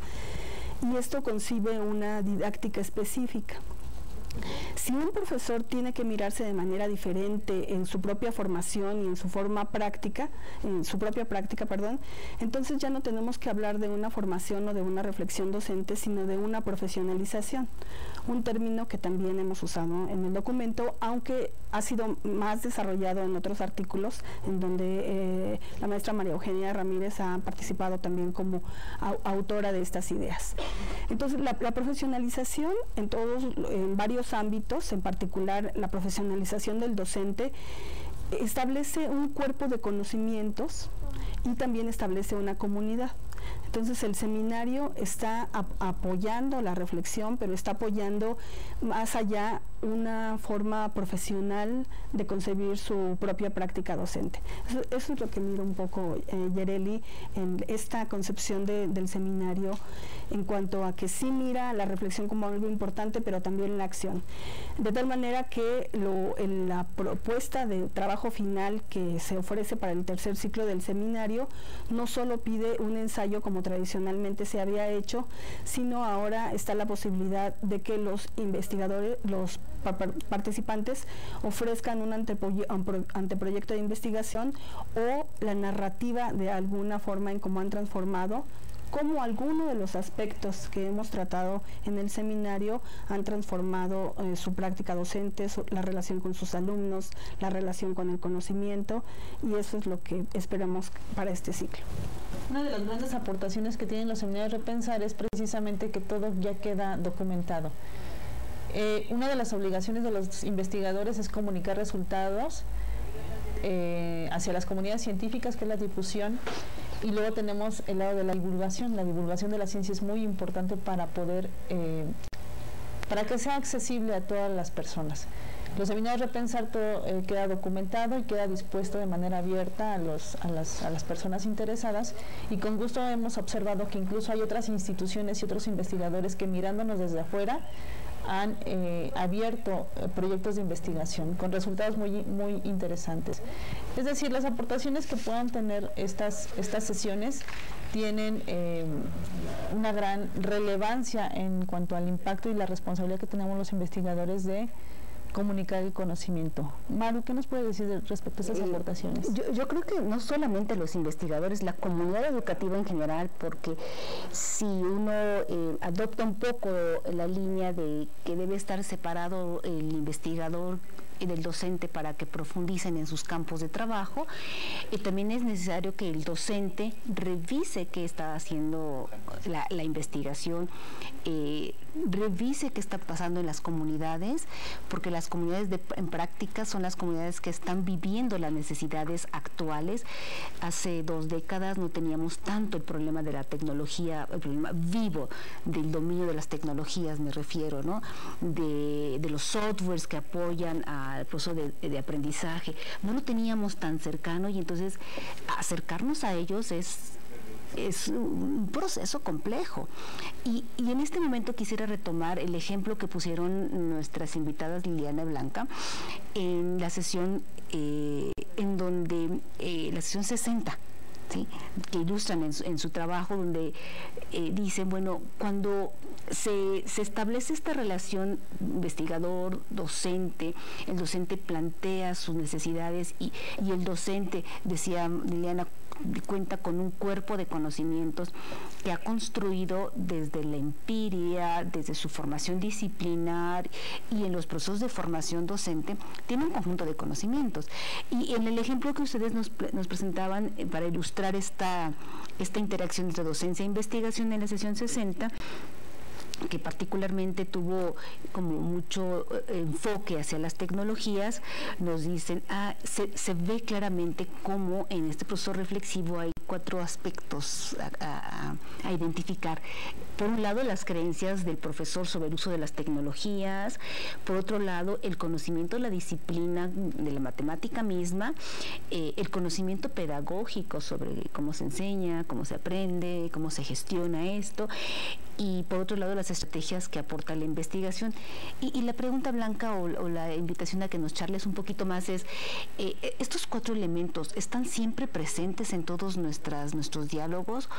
Y esto concibe una didáctica específica. Si un profesor tiene que mirarse de manera diferente en su propia formación y en su propia práctica, entonces ya no tenemos que hablar de una formación o de una reflexión docente, sino de una profesionalización, un término que también hemos usado en el documento, aunque ha sido más desarrollado en otros artículos, en donde la maestra María Eugenia Ramírez ha participado también como autora de estas ideas. Entonces, la profesionalización en varios ámbitos, en particular la profesionalización del docente, establece un cuerpo de conocimientos y también establece una comunidad. Entonces el seminario está apoyando la reflexión, pero está apoyando más allá una forma profesional de concebir su propia práctica docente. Eso es lo que miro un poco, Yereli, en esta concepción del seminario, en cuanto a que sí mira la reflexión como algo importante, pero también la acción. De tal manera que la propuesta de trabajo final que se ofrece para el tercer ciclo del seminario no solo pide un ensayo como tradicionalmente se había hecho, sino ahora está la posibilidad de que los investigadores, los participantes ofrezcan un anteproyecto de investigación o la narrativa de alguna forma en cómo han transformado cómo algunos de los aspectos que hemos tratado en el seminario han transformado su práctica docente, la relación con sus alumnos, la relación con el conocimiento, y eso es lo que esperamos para este ciclo. Una de las grandes aportaciones que tienen los seminarios Repensar es precisamente que todo ya queda documentado. Una de las obligaciones de los investigadores es comunicar resultados hacia las comunidades científicas, que es la difusión, y luego tenemos el lado de la divulgación. La divulgación de la ciencia es muy importante para poder, para que sea accesible a todas las personas. Los seminarios Repensar todo queda documentado y queda dispuesto de manera abierta a las personas interesadas, y con gusto hemos observado que incluso hay otras instituciones y otros investigadores que, mirándonos desde afuera, han abierto proyectos de investigación con resultados muy interesantes. Es decir, las aportaciones que puedan tener estas sesiones tienen una gran relevancia en cuanto al impacto y la responsabilidad que tenemos los investigadores de comunicar el conocimiento. Maru, ¿qué nos puede decir respecto a estas aportaciones? Yo creo que no solamente los investigadores, la comunidad educativa en general, porque si uno adopta un poco la línea de que debe estar separado el investigador del docente para que profundicen en sus campos de trabajo, también es necesario que el docente revise qué está haciendo la investigación, revise qué está pasando en las comunidades, porque las comunidades en práctica son las comunidades que están viviendo las necesidades actuales. Hace 2 décadas no teníamos tanto el problema de la tecnología, el problema vivo del dominio de las tecnologías, me refiero, ¿no? De los softwares que apoyan al proceso de aprendizaje. No lo teníamos tan cercano, y entonces acercarnos a ellos es un proceso complejo. Y en este momento quisiera retomar el ejemplo que pusieron nuestras invitadas Liliana y Blanca en la sesión la sesión 60, ¿sí?, que ilustran en su trabajo, donde dicen, bueno, cuando se establece esta relación investigador-docente, el docente plantea sus necesidades y el docente, decía Liliana, cuenta con un cuerpo de conocimientos que ha construido desde la empiria, desde su formación disciplinar y en los procesos de formación docente, tiene un conjunto de conocimientos. Y en el ejemplo que ustedes nos presentaban para ilustrar esta interacción entre docencia e investigación en la sesión 60, que particularmente tuvo como mucho enfoque hacia las tecnologías, nos dicen, se ve claramente cómo en este proceso reflexivo hay 4 aspectos a identificar. Por un lado, las creencias del profesor sobre el uso de las tecnologías; por otro lado, el conocimiento de la disciplina de la matemática misma; el conocimiento pedagógico sobre cómo se enseña, cómo se aprende, cómo se gestiona esto; y por otro lado, las estrategias que aporta la investigación. Y la pregunta, Blanca, o la invitación a que nos charles un poquito más es, ¿estos 4 elementos están siempre presentes en todos nuestros diálogos?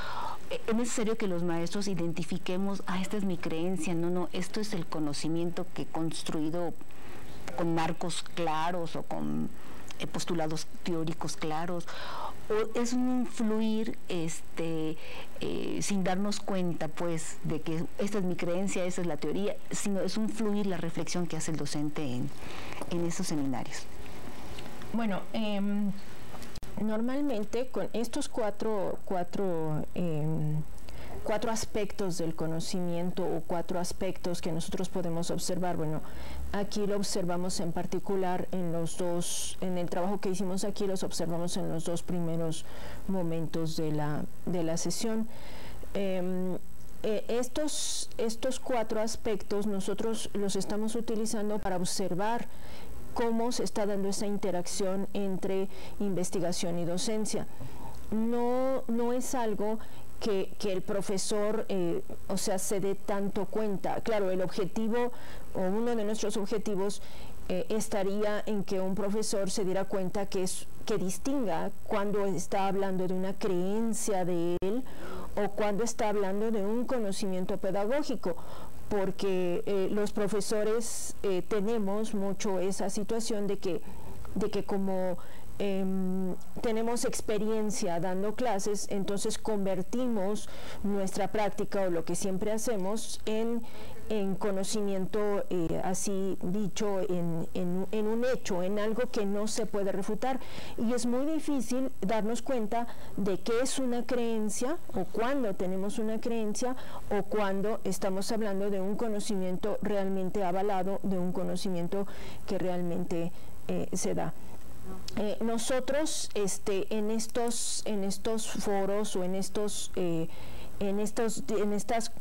¿Es necesario que los maestros identifiquemos, esta es mi creencia, no, esto es el conocimiento que he construido con marcos claros o con postulados teóricos claros? ¿O es un fluir sin darnos cuenta, pues, de que esta es mi creencia, esa es la teoría, sino es un fluir, la reflexión que hace el docente en esos seminarios? Bueno, normalmente con estos cuatro aspectos del conocimiento, o 4 aspectos que nosotros podemos observar, bueno, aquí lo observamos en particular en el trabajo que hicimos aquí, los observamos en los 2 primeros momentos de la sesión. Estos 4 aspectos nosotros los estamos utilizando para observar cómo se está dando esa interacción entre investigación y docencia. No es algo que el profesor se dé tanto cuenta. Claro, el objetivo, o uno de nuestros objetivos, estaría en que un profesor se diera cuenta que distinga cuando está hablando de una creencia de él o cuando está hablando de un conocimiento pedagógico, porque los profesores tenemos mucho esa situación de que como tenemos experiencia dando clases, entonces convertimos nuestra práctica o lo que siempre hacemos en conocimiento, así dicho, en un hecho, en algo que no se puede refutar. Y es muy difícil darnos cuenta de qué es una creencia, o cuándo tenemos una creencia, o cuándo estamos hablando de un conocimiento realmente avalado, de un conocimiento que realmente se da. Nosotros en estos foros o en estas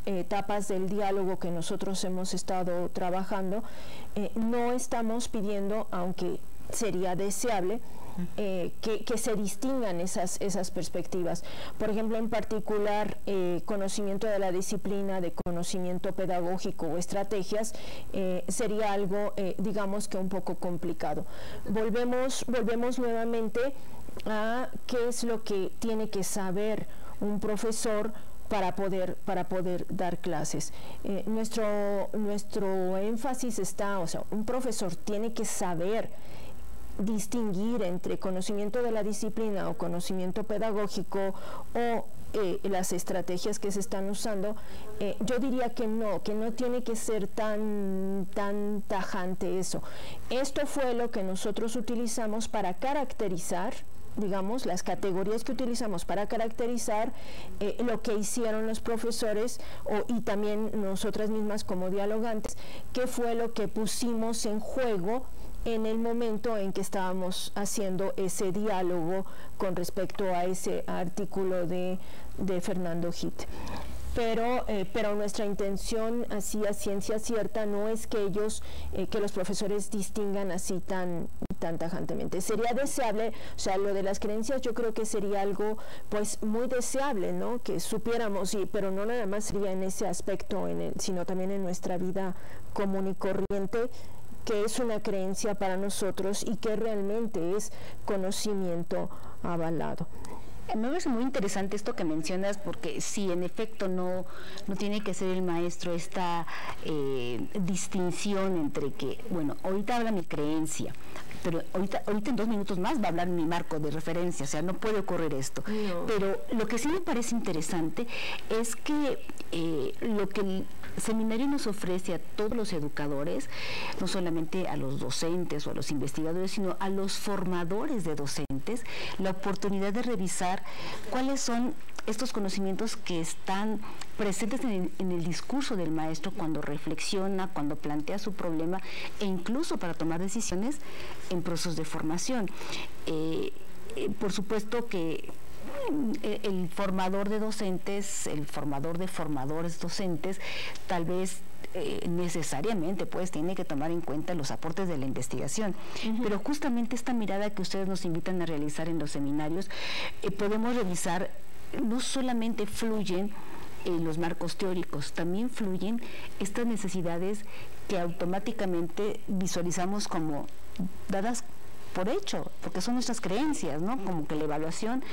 etapas del diálogo que nosotros hemos estado trabajando, no estamos pidiendo, aunque sería deseable, que se distingan esas perspectivas. Por ejemplo, en particular, conocimiento de la disciplina, de conocimiento pedagógico o estrategias, sería algo, digamos que un poco complicado. Volvemos nuevamente a qué es lo que tiene que saber un profesor para poder dar clases. Nuestro énfasis está, o sea, un profesor tiene que saber distinguir entre conocimiento de la disciplina o conocimiento pedagógico o las estrategias que se están usando. Yo diría que no tiene que ser tan tajante eso. Esto fue lo que nosotros utilizamos para caracterizar, digamos, las categorías que utilizamos para caracterizar lo que hicieron los profesores y también nosotras mismas como dialogantes, qué fue lo que pusimos en juego en el momento en que estábamos haciendo ese diálogo con respecto a ese artículo de Fernando Hitt. Pero nuestra intención, así a ciencia cierta, no es que que los profesores distingan así tan tajantemente. Sería deseable, o sea, lo de las creencias yo creo que sería algo pues muy deseable, ¿no? Que supiéramos, pero no nada más sería en ese aspecto, sino también en nuestra vida común y corriente, que es una creencia para nosotros y que realmente es conocimiento avalado. Me parece muy interesante esto que mencionas, porque sí, en efecto, no tiene que ser el maestro esta distinción entre que, bueno, ahorita habla mi creencia, pero ahorita en 2 minutos más va a hablar mi marco de referencia, o sea, no puede ocurrir esto. No. Pero lo que sí me parece interesante es que lo que el seminario nos ofrece a todos los educadores, no solamente a los docentes o a los investigadores, sino a los formadores de docentes, la oportunidad de revisar cuáles son estos conocimientos que están presentes en el discurso del maestro cuando reflexiona, cuando plantea su problema, e incluso para tomar decisiones en procesos de formación. Por supuesto que el formador de docentes, el formador de formadores docentes, tal vez necesariamente pues tiene que tomar en cuenta los aportes de la investigación, pero justamente esta mirada que ustedes nos invitan a realizar en los seminarios, podemos revisar, no solamente fluyen los marcos teóricos, también fluyen estas necesidades que automáticamente visualizamos como dadas por hecho, porque son nuestras creencias, ¿no? Como que la evaluación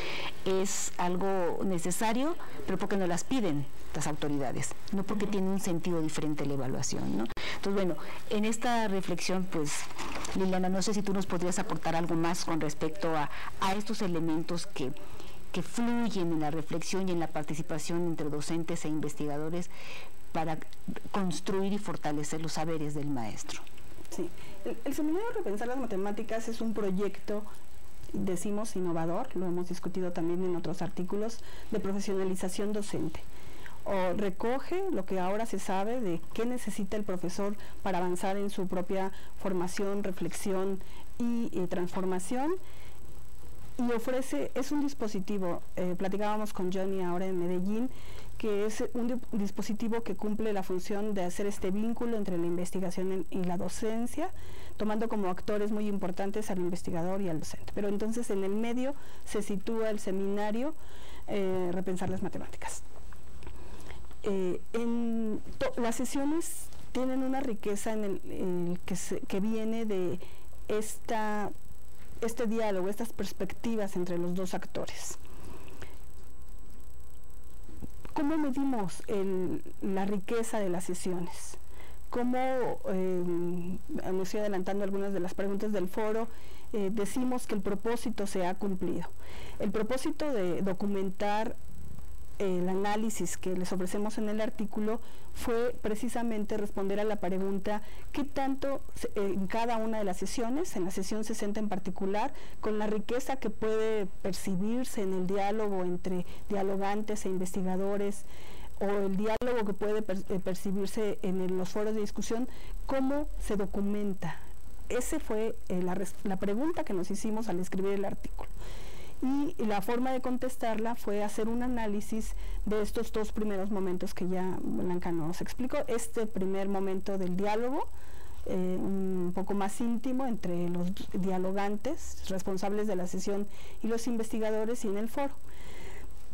es algo necesario, pero porque nos las piden las autoridades, no porque tiene un sentido diferente la evaluación, ¿no? Entonces, bueno, en esta reflexión, pues, Liliana, no sé si tú nos podrías aportar algo más con respecto a estos elementos que fluyen en la reflexión y en la participación entre docentes e investigadores para construir y fortalecer los saberes del maestro. Sí, el Seminario Repensar las Matemáticas es un proyecto, decimos, innovador, lo hemos discutido también en otros artículos, de profesionalización docente. O recoge lo que ahora se sabe de qué necesita el profesor para avanzar en su propia formación, reflexión y transformación, y ofrece, es un dispositivo, platicábamos con Johnny ahora en Medellín, que es un dispositivo que cumple la función de hacer este vínculo entre la investigación y la docencia, tomando como actores muy importantes al investigador y al docente. Pero entonces en el medio se sitúa el seminario Repensar las Matemáticas. Las sesiones tienen una riqueza que viene de este diálogo, estas perspectivas entre los dos actores. ¿Cómo medimos la riqueza de las sesiones? cómo, me estoy adelantando algunas de las preguntas del foro, decimos que el propósito se ha cumplido. El propósito de documentar el análisis que les ofrecemos en el artículo fue precisamente responder a la pregunta ¿qué tanto en cada una de las sesiones, en la sesión 60 en particular, con la riqueza que puede percibirse en el diálogo entre dialogantes e investigadores, o el diálogo que puede percibirse en los foros de discusión, cómo se documenta? Esa fue la pregunta que nos hicimos al escribir el artículo. Y la forma de contestarla fue hacer un análisis de estos dos primeros momentos que ya Blanca nos explicó. Este primer momento del diálogo, un poco más íntimo entre los dialogantes, responsables de la sesión, y los investigadores y en el foro.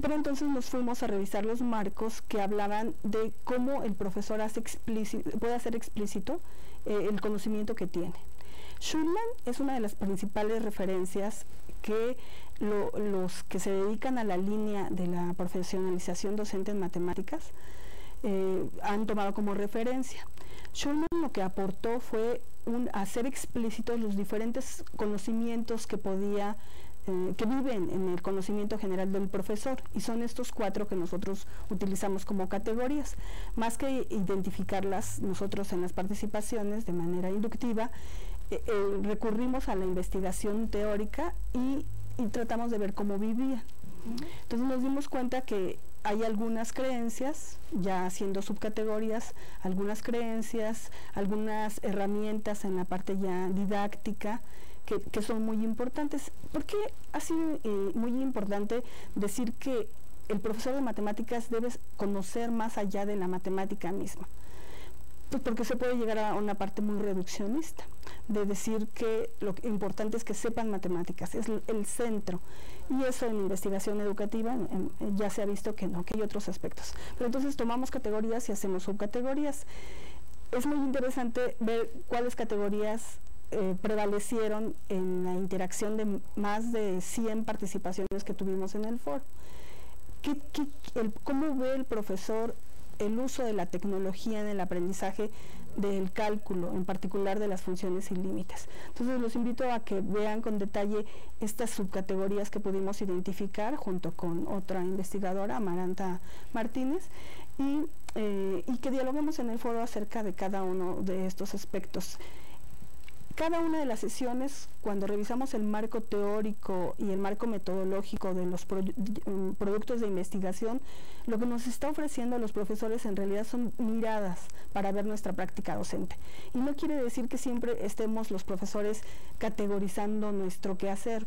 Pero entonces nos fuimos a revisar los marcos que hablaban de cómo el profesor puede hacer explícito el conocimiento que tiene. Schulman es una de las principales referencias que los que se dedican a la línea de la profesionalización docente en matemáticas han tomado como referencia. Schulman lo que aportó fue hacer explícitos los diferentes conocimientos que viven en el conocimiento general del profesor, y son estos 4 que nosotros utilizamos como categorías. Más que identificarlas nosotros en las participaciones de manera inductiva, recurrimos a la investigación teórica y tratamos de ver cómo vivían. Entonces nos dimos cuenta que hay algunas creencias, ya haciendo subcategorías, algunas creencias, algunas herramientas en la parte ya didáctica que son muy importantes. ¿Por qué ha sido muy importante decir que el profesor de matemáticas debe conocer más allá de la matemática misma? Pues porque se puede llegar a una parte muy reduccionista, de decir que lo importante es que sepan matemáticas, es el centro, y eso en investigación educativa ya se ha visto que no, que hay otros aspectos. Pero entonces tomamos categorías y hacemos subcategorías. Es muy interesante ver cuáles categorías prevalecieron en la interacción de más de 100 participaciones que tuvimos en el foro. ¿Cómo ve el profesor el uso de la tecnología en el aprendizaje del cálculo, en particular de las funciones sin límites? Entonces los invito a que vean con detalle estas subcategorías que pudimos identificar junto con otra investigadora, Amaranta Martínez, y que dialoguemos en el foro acerca de cada uno de estos aspectos. Cada una de las sesiones, cuando revisamos el marco teórico y el marco metodológico de los productos de investigación, lo que nos está ofreciendo a los profesores en realidad son miradas para ver nuestra práctica docente. Y no quiere decir que siempre estemos los profesores categorizando nuestro quehacer,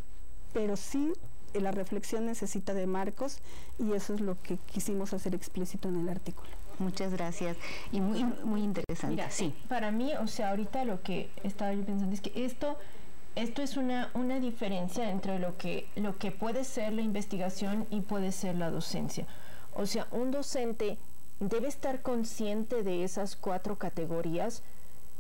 pero sí la reflexión necesita de marcos, y eso es lo que quisimos hacer explícito en el artículo. Muchas gracias, y muy interesante. Mira, sí. Para mí, o sea, ahorita lo que estaba yo pensando es que esto es una diferencia entre lo que puede ser la investigación y puede ser la docencia. O sea, un docente debe estar consciente de esas 4 categorías.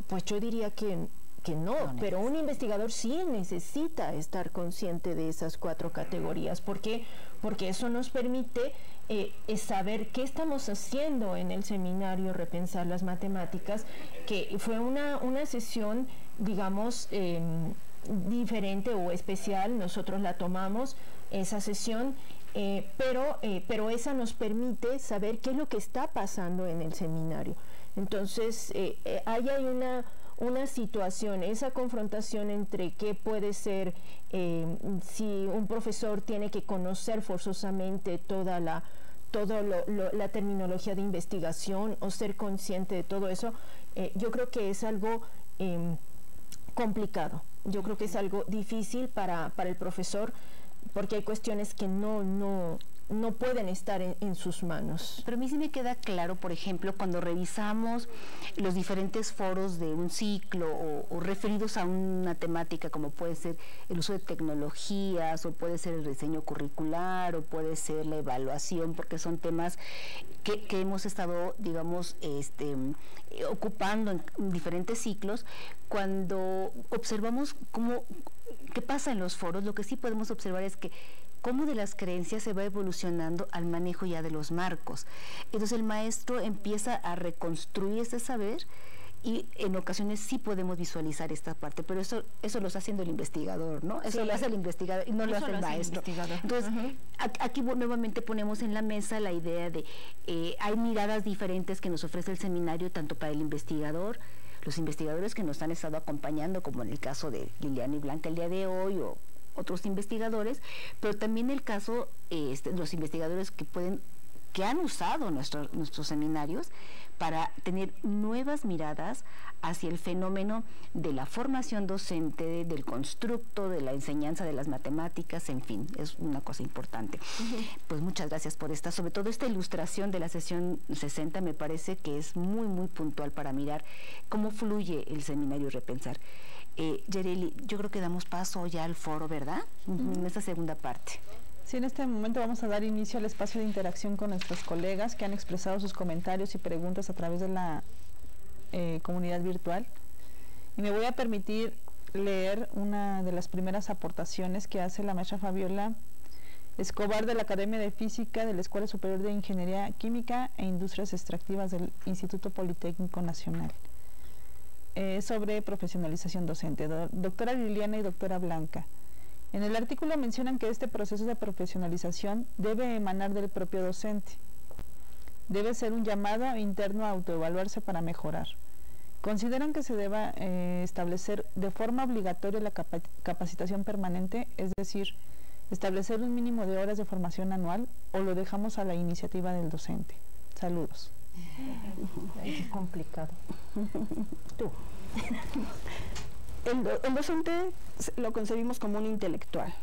Pues yo diría que no, pero un investigador sí necesita estar consciente de esas 4 categorías. ¿Por qué? Porque eso nos permite saber qué estamos haciendo en el seminario Repensar las Matemáticas, que fue una sesión, digamos, diferente o especial. Nosotros la tomamos, esa sesión, pero esa nos permite saber qué es lo que está pasando en el seminario. Entonces, ahí hay una situación, esa confrontación entre qué puede ser, si un profesor tiene que conocer forzosamente toda la terminología de investigación o ser consciente de todo eso. Yo creo que es algo complicado, yo creo que es algo difícil para el profesor, porque hay cuestiones que no pueden estar en sus manos. Pero a mí sí me queda claro, por ejemplo, cuando revisamos los diferentes foros de un ciclo o referidos a una temática, como puede ser el uso de tecnologías, o puede ser el diseño curricular, o puede ser la evaluación, porque son temas que hemos estado, digamos, ocupando en diferentes ciclos. Cuando observamos qué pasa en los foros, lo que sí podemos observar es que cómo de las creencias se va evolucionando al manejo ya de los marcos. Entonces el maestro empieza a reconstruir ese saber y en ocasiones sí podemos visualizar esta parte, pero eso lo está haciendo el investigador, ¿no? Eso lo hace el investigador y no lo hace el maestro. Entonces, aquí nuevamente ponemos en la mesa la idea de hay miradas diferentes que nos ofrece el seminario, tanto para el investigador, los investigadores que nos han estado acompañando, como en el caso de Liliana y Blanca el día de hoy, o otros investigadores, pero también el caso de los investigadores que han usado nuestros seminarios para tener nuevas miradas hacia el fenómeno de la formación docente, del constructo, de la enseñanza de las matemáticas, en fin, es una cosa importante. Pues muchas gracias por sobre todo esta ilustración de la sesión 60 me parece que es muy, muy puntual para mirar cómo fluye el seminario Repensar. Yareli, yo creo que damos paso ya al foro, ¿verdad? En esta segunda parte. Sí, en este momento vamos a dar inicio al espacio de interacción con nuestros colegas que han expresado sus comentarios y preguntas a través de la comunidad virtual. Y me voy a permitir leer una de las primeras aportaciones que hace la maestra Fabiola Escobar de la Academia de Física de la Escuela Superior de Ingeniería Química e Industrias Extractivas del Instituto Politécnico Nacional. Sobre profesionalización docente. Doctora Liliana y doctora Blanca. En el artículo mencionan que este proceso de profesionalización debe emanar del propio docente. Debe ser un llamado interno a autoevaluarse para mejorar. ¿Consideran que se deba establecer de forma obligatoria la capacitación permanente, es decir, establecer un mínimo de horas de formación anual, o lo dejamos a la iniciativa del docente? Saludos. Qué complicado. Tú. El docente lo concebimos como un intelectual.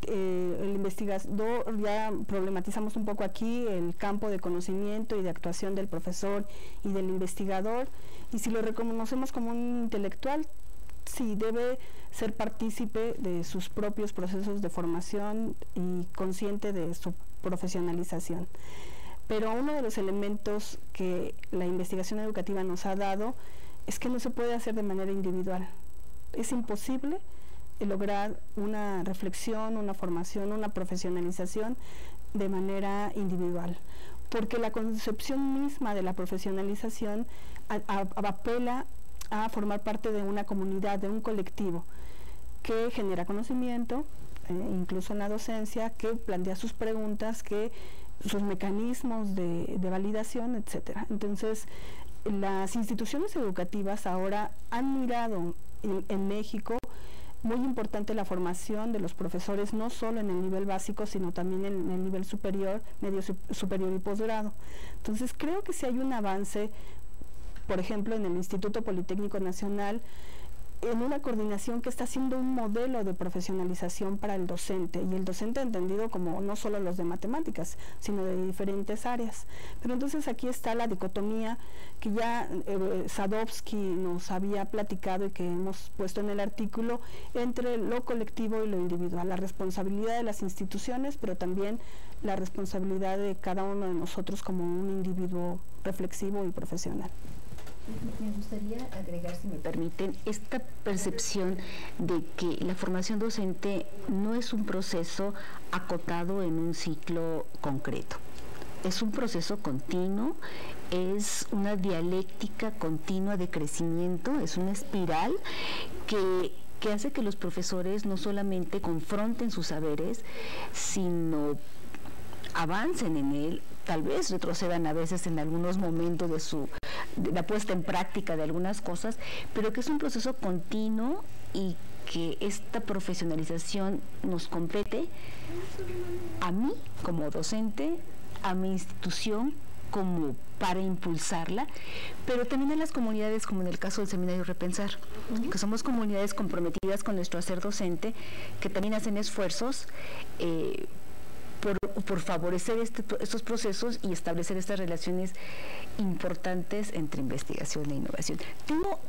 El investigador, ya problematizamos un poco aquí el campo de conocimiento y de actuación del profesor y del investigador, y si lo reconocemos como un intelectual, sí debe ser partícipe de sus propios procesos de formación y consciente de su profesionalización. Pero uno de los elementos que la investigación educativa nos ha dado es que no se puede hacer de manera individual. Es imposible lograr una reflexión, una formación, una profesionalización de manera individual, porque la concepción misma de la profesionalización apela a formar parte de una comunidad, de un colectivo que genera conocimiento, incluso en la docencia, que plantea sus preguntas, que sus mecanismos de validación, etcétera. Entonces, las instituciones educativas ahora han mirado en México muy importante la formación de los profesores, no solo en el nivel básico, sino también en el nivel superior, medio superior y posgrado. Entonces, creo que sí hay un avance, por ejemplo, en el Instituto Politécnico Nacional, en una coordinación que está haciendo un modelo de profesionalización para el docente, y el docente entendido como no solo los de matemáticas, sino de diferentes áreas. Pero entonces aquí está la dicotomía que ya Sadowski nos había platicado y que hemos puesto en el artículo, entre lo colectivo y lo individual, la responsabilidad de las instituciones, pero también la responsabilidad de cada uno de nosotros como un individuo reflexivo y profesional. Me gustaría agregar, si me permiten, esta percepción de que la formación docente no es un proceso acotado en un ciclo concreto. Es un proceso continuo, es una dialéctica continua de crecimiento, es una espiral que hace que los profesores no solamente confronten sus saberes, sino avancen en él, tal vez retrocedan a veces en algunos momentos de la puesta en práctica de algunas cosas, pero que es un proceso continuo y que esta profesionalización nos compete a mí como docente, a mi institución como para impulsarla, pero también a las comunidades, como en el caso del Seminario Repensar, que somos comunidades comprometidas con nuestro hacer docente, que también hacen esfuerzos por favorecer estos procesos y establecer estas relaciones importantes entre investigación e innovación.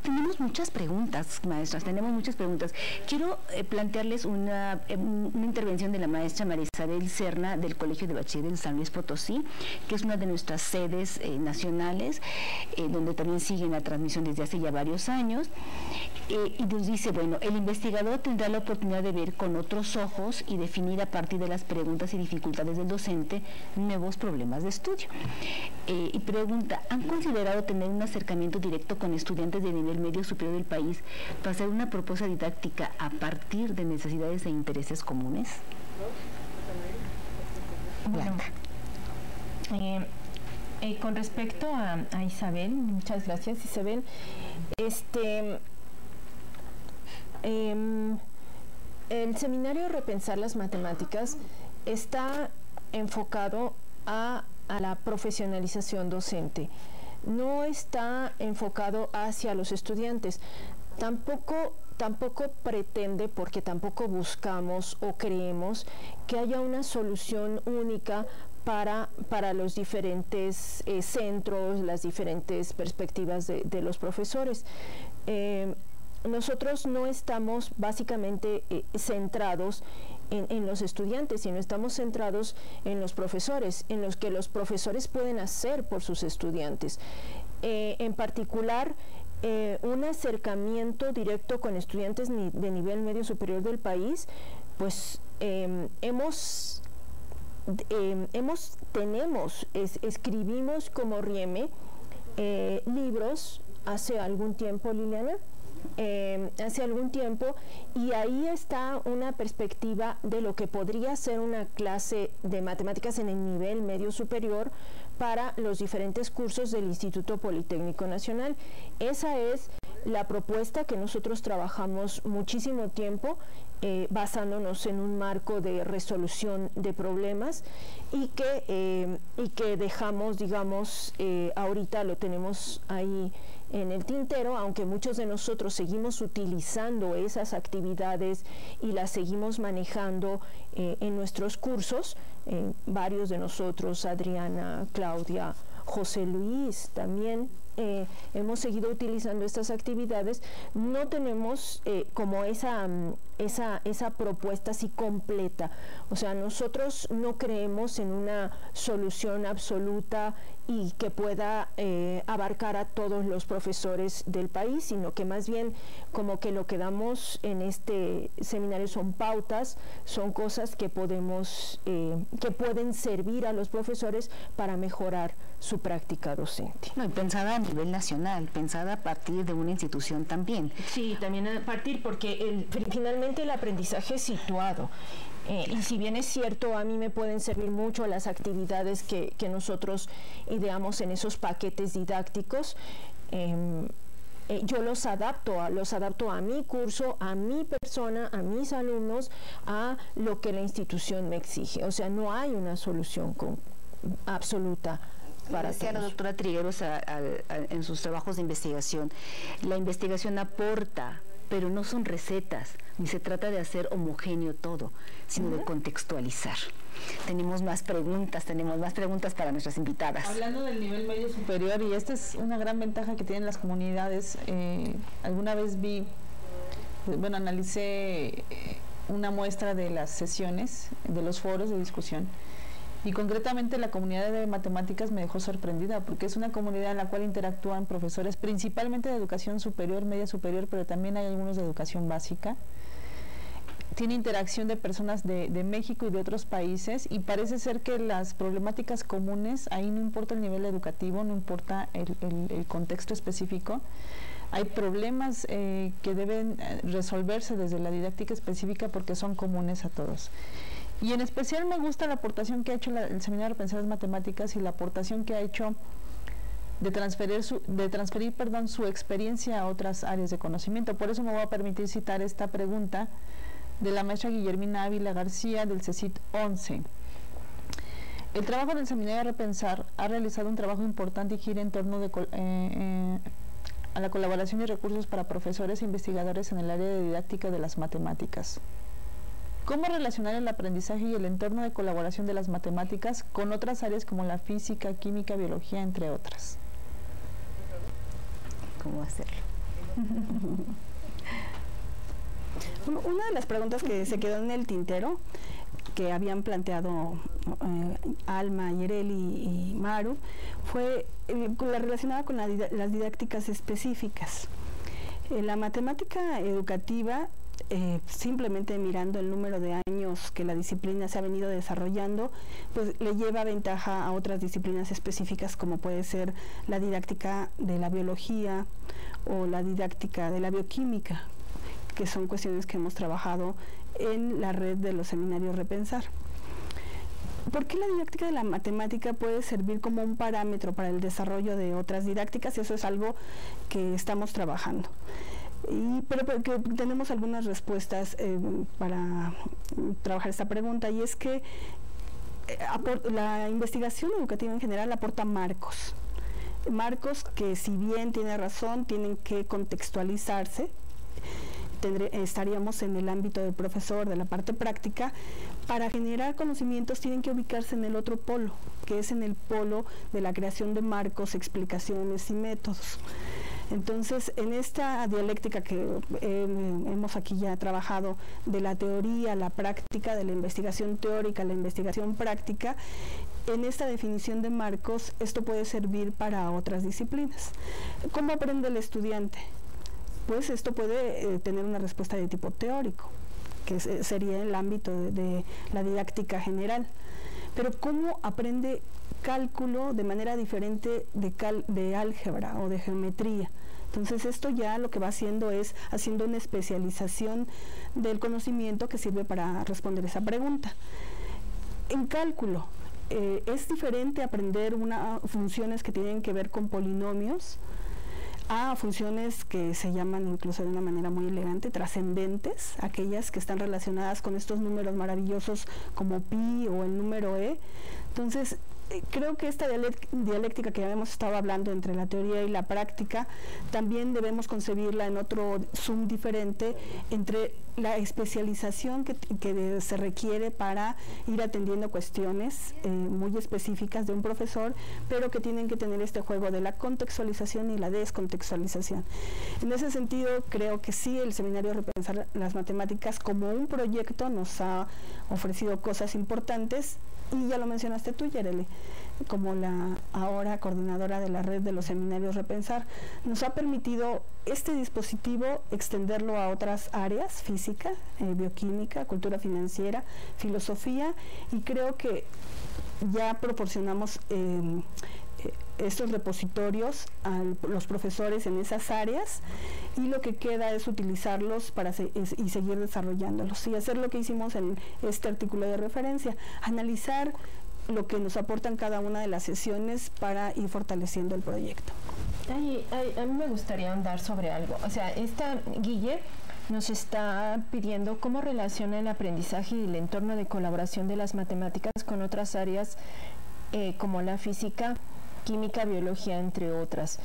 Tenemos muchas preguntas, maestras, tenemos muchas preguntas. Quiero plantearles una intervención de la maestra María Isabel Serna del Colegio de Bachilleres de San Luis Potosí, que es una de nuestras sedes nacionales, donde también siguen la transmisión desde hace ya varios años, y nos dice, bueno, el investigador tendrá la oportunidad de ver con otros ojos y definir a partir de las preguntas y dificultades dificultades del docente, nuevos problemas de estudio. Y pregunta, ¿han considerado tener un acercamiento directo con estudiantes de nivel medio superior del país para hacer una propuesta didáctica a partir de necesidades e intereses comunes? Bueno, con respecto a Isabel, muchas gracias Isabel, el seminario Repensar las Matemáticas está enfocado a la profesionalización docente, no está enfocado hacia los estudiantes, tampoco pretende, porque tampoco buscamos o creemos que haya una solución única para los diferentes centros, las diferentes perspectivas de los profesores. Nosotros no estamos básicamente centrados en los estudiantes, sino estamos centrados en los profesores, en los que los profesores pueden hacer por sus estudiantes. En particular, un acercamiento directo con estudiantes de nivel medio superior del país, pues escribimos como RIEME libros hace algún tiempo, Liliana, hace algún tiempo, y ahí está una perspectiva de lo que podría ser una clase de matemáticas en el nivel medio superior para los diferentes cursos del Instituto Politécnico Nacional. Esa es la propuesta que nosotros trabajamos muchísimo tiempo, basándonos en un marco de resolución de problemas y que dejamos, digamos, ahorita lo tenemos ahí en el tintero, aunque muchos de nosotros seguimos utilizando esas actividades y las seguimos manejando en nuestros cursos, varios de nosotros, Adriana, Claudia, José Luis también, hemos seguido utilizando estas actividades. No tenemos como esa propuesta así completa, o sea, nosotros no creemos en una solución absoluta y que pueda abarcar a todos los profesores del país, sino que más bien como que lo que damos en este seminario son pautas, son cosas que podemos, que pueden servir a los profesores para mejorar su práctica docente. No, y pensada a nivel nacional, pensada a partir de una institución también. Sí, también a partir, porque finalmente el aprendizaje es situado. Y si bien es cierto, a mí me pueden servir mucho las actividades que nosotros ideamos en esos paquetes didácticos, yo los adapto a mi curso, a mi persona, a mis alumnos, a lo que la institución me exige. O sea, no hay una solución absoluta para decía la doctora Trigueros en sus trabajos de investigación. La investigación aporta, pero no son recetas, ni se trata de hacer homogéneo todo, sino de contextualizar. Tenemos más preguntas para nuestras invitadas. Hablando del nivel medio superior, y esta es una gran ventaja que tienen las comunidades, alguna vez analicé una muestra de las sesiones, de los foros de discusión, y concretamente la comunidad de matemáticas me dejó sorprendida, porque es una comunidad en la cual interactúan profesores principalmente de educación superior, media superior, pero también hay algunos de educación básica. Tiene interacción de personas de México y de otros países, y parece ser que las problemáticas comunes, ahí no importa el nivel educativo, no importa el contexto específico, hay problemas que deben resolverse desde la didáctica específica porque son comunes a todos. Y en especial me gusta la aportación que ha hecho el Seminario Repensar las Matemáticas y la aportación que ha hecho de transferir su experiencia a otras áreas de conocimiento. Por eso me voy a permitir citar esta pregunta de la maestra Guillermina Ávila García del CECIT 11. El trabajo del Seminario Repensar ha realizado un trabajo importante y gira en torno a la colaboración y recursos para profesores e investigadores en el área de didáctica de las matemáticas. ¿Cómo relacionar el aprendizaje y el entorno de colaboración de las matemáticas con otras áreas como la física, química, biología, entre otras? ¿Cómo hacerlo? Una de las preguntas que se quedó en el tintero, que habían planteado Alma, Yereli y Maru, fue la relacionada con las didácticas específicas. La matemática educativa simplemente mirando el número de años que la disciplina se ha venido desarrollando, pues le lleva ventaja a otras disciplinas específicas como puede ser la didáctica de la biología o la didáctica de la bioquímica, que son cuestiones que hemos trabajado en la red de los seminarios Repensar. ¿Por qué la didáctica de la matemática puede servir como un parámetro para el desarrollo de otras didácticas? Eso es algo que estamos trabajando. Pero tenemos algunas respuestas para trabajar esta pregunta, y es que la investigación educativa en general aporta marcos que, si bien tiene razón, tienen que contextualizarse. Estaríamos en el ámbito del profesor, de la parte práctica. Para generar conocimientos tienen que ubicarse en el otro polo, que es en el polo de la creación de marcos, explicaciones y métodos. Entonces, en esta dialéctica que hemos aquí ya trabajado de la teoría, la práctica, de la investigación teórica, la investigación práctica, en esta definición de marcos, esto puede servir para otras disciplinas. ¿Cómo aprende el estudiante? Pues esto puede tener una respuesta de tipo teórico, que sería el ámbito de la didáctica general. Pero ¿cómo aprende cálculo de manera diferente de álgebra o de geometría? Entonces esto ya lo que va haciendo es haciendo una especialización del conocimiento que sirve para responder esa pregunta. En cálculo, es diferente aprender funciones que tienen que ver con polinomios a funciones que se llaman, incluso de una manera muy elegante, trascendentes, aquellas que están relacionadas con estos números maravillosos como pi o el número e. Entonces, creo que esta dialéctica que habíamos estado hablando entre la teoría y la práctica, también debemos concebirla en otro zoom diferente entre la especialización que se requiere para ir atendiendo cuestiones muy específicas de un profesor, pero que tienen que tener este juego de la contextualización y la descontextualización. En ese sentido, creo que sí, el Seminario Repensar las Matemáticas como un proyecto nos ha ofrecido cosas importantes. Y ya lo mencionaste tú, Yareli, como la ahora coordinadora de la red de los seminarios Repensar, nos ha permitido este dispositivo extenderlo a otras áreas, física, bioquímica, cultura financiera, filosofía, y creo que ya proporcionamos estos repositorios a los profesores en esas áreas, y lo que queda es utilizarlos y seguir desarrollándolos y hacer lo que hicimos en este artículo de referencia, analizar lo que nos aportan cada una de las sesiones para ir fortaleciendo el proyecto. A mí me gustaría andar sobre algo. O sea, Guille nos está pidiendo cómo relaciona el aprendizaje y el entorno de colaboración de las matemáticas con otras áreas como la física, química, biología, entre otras.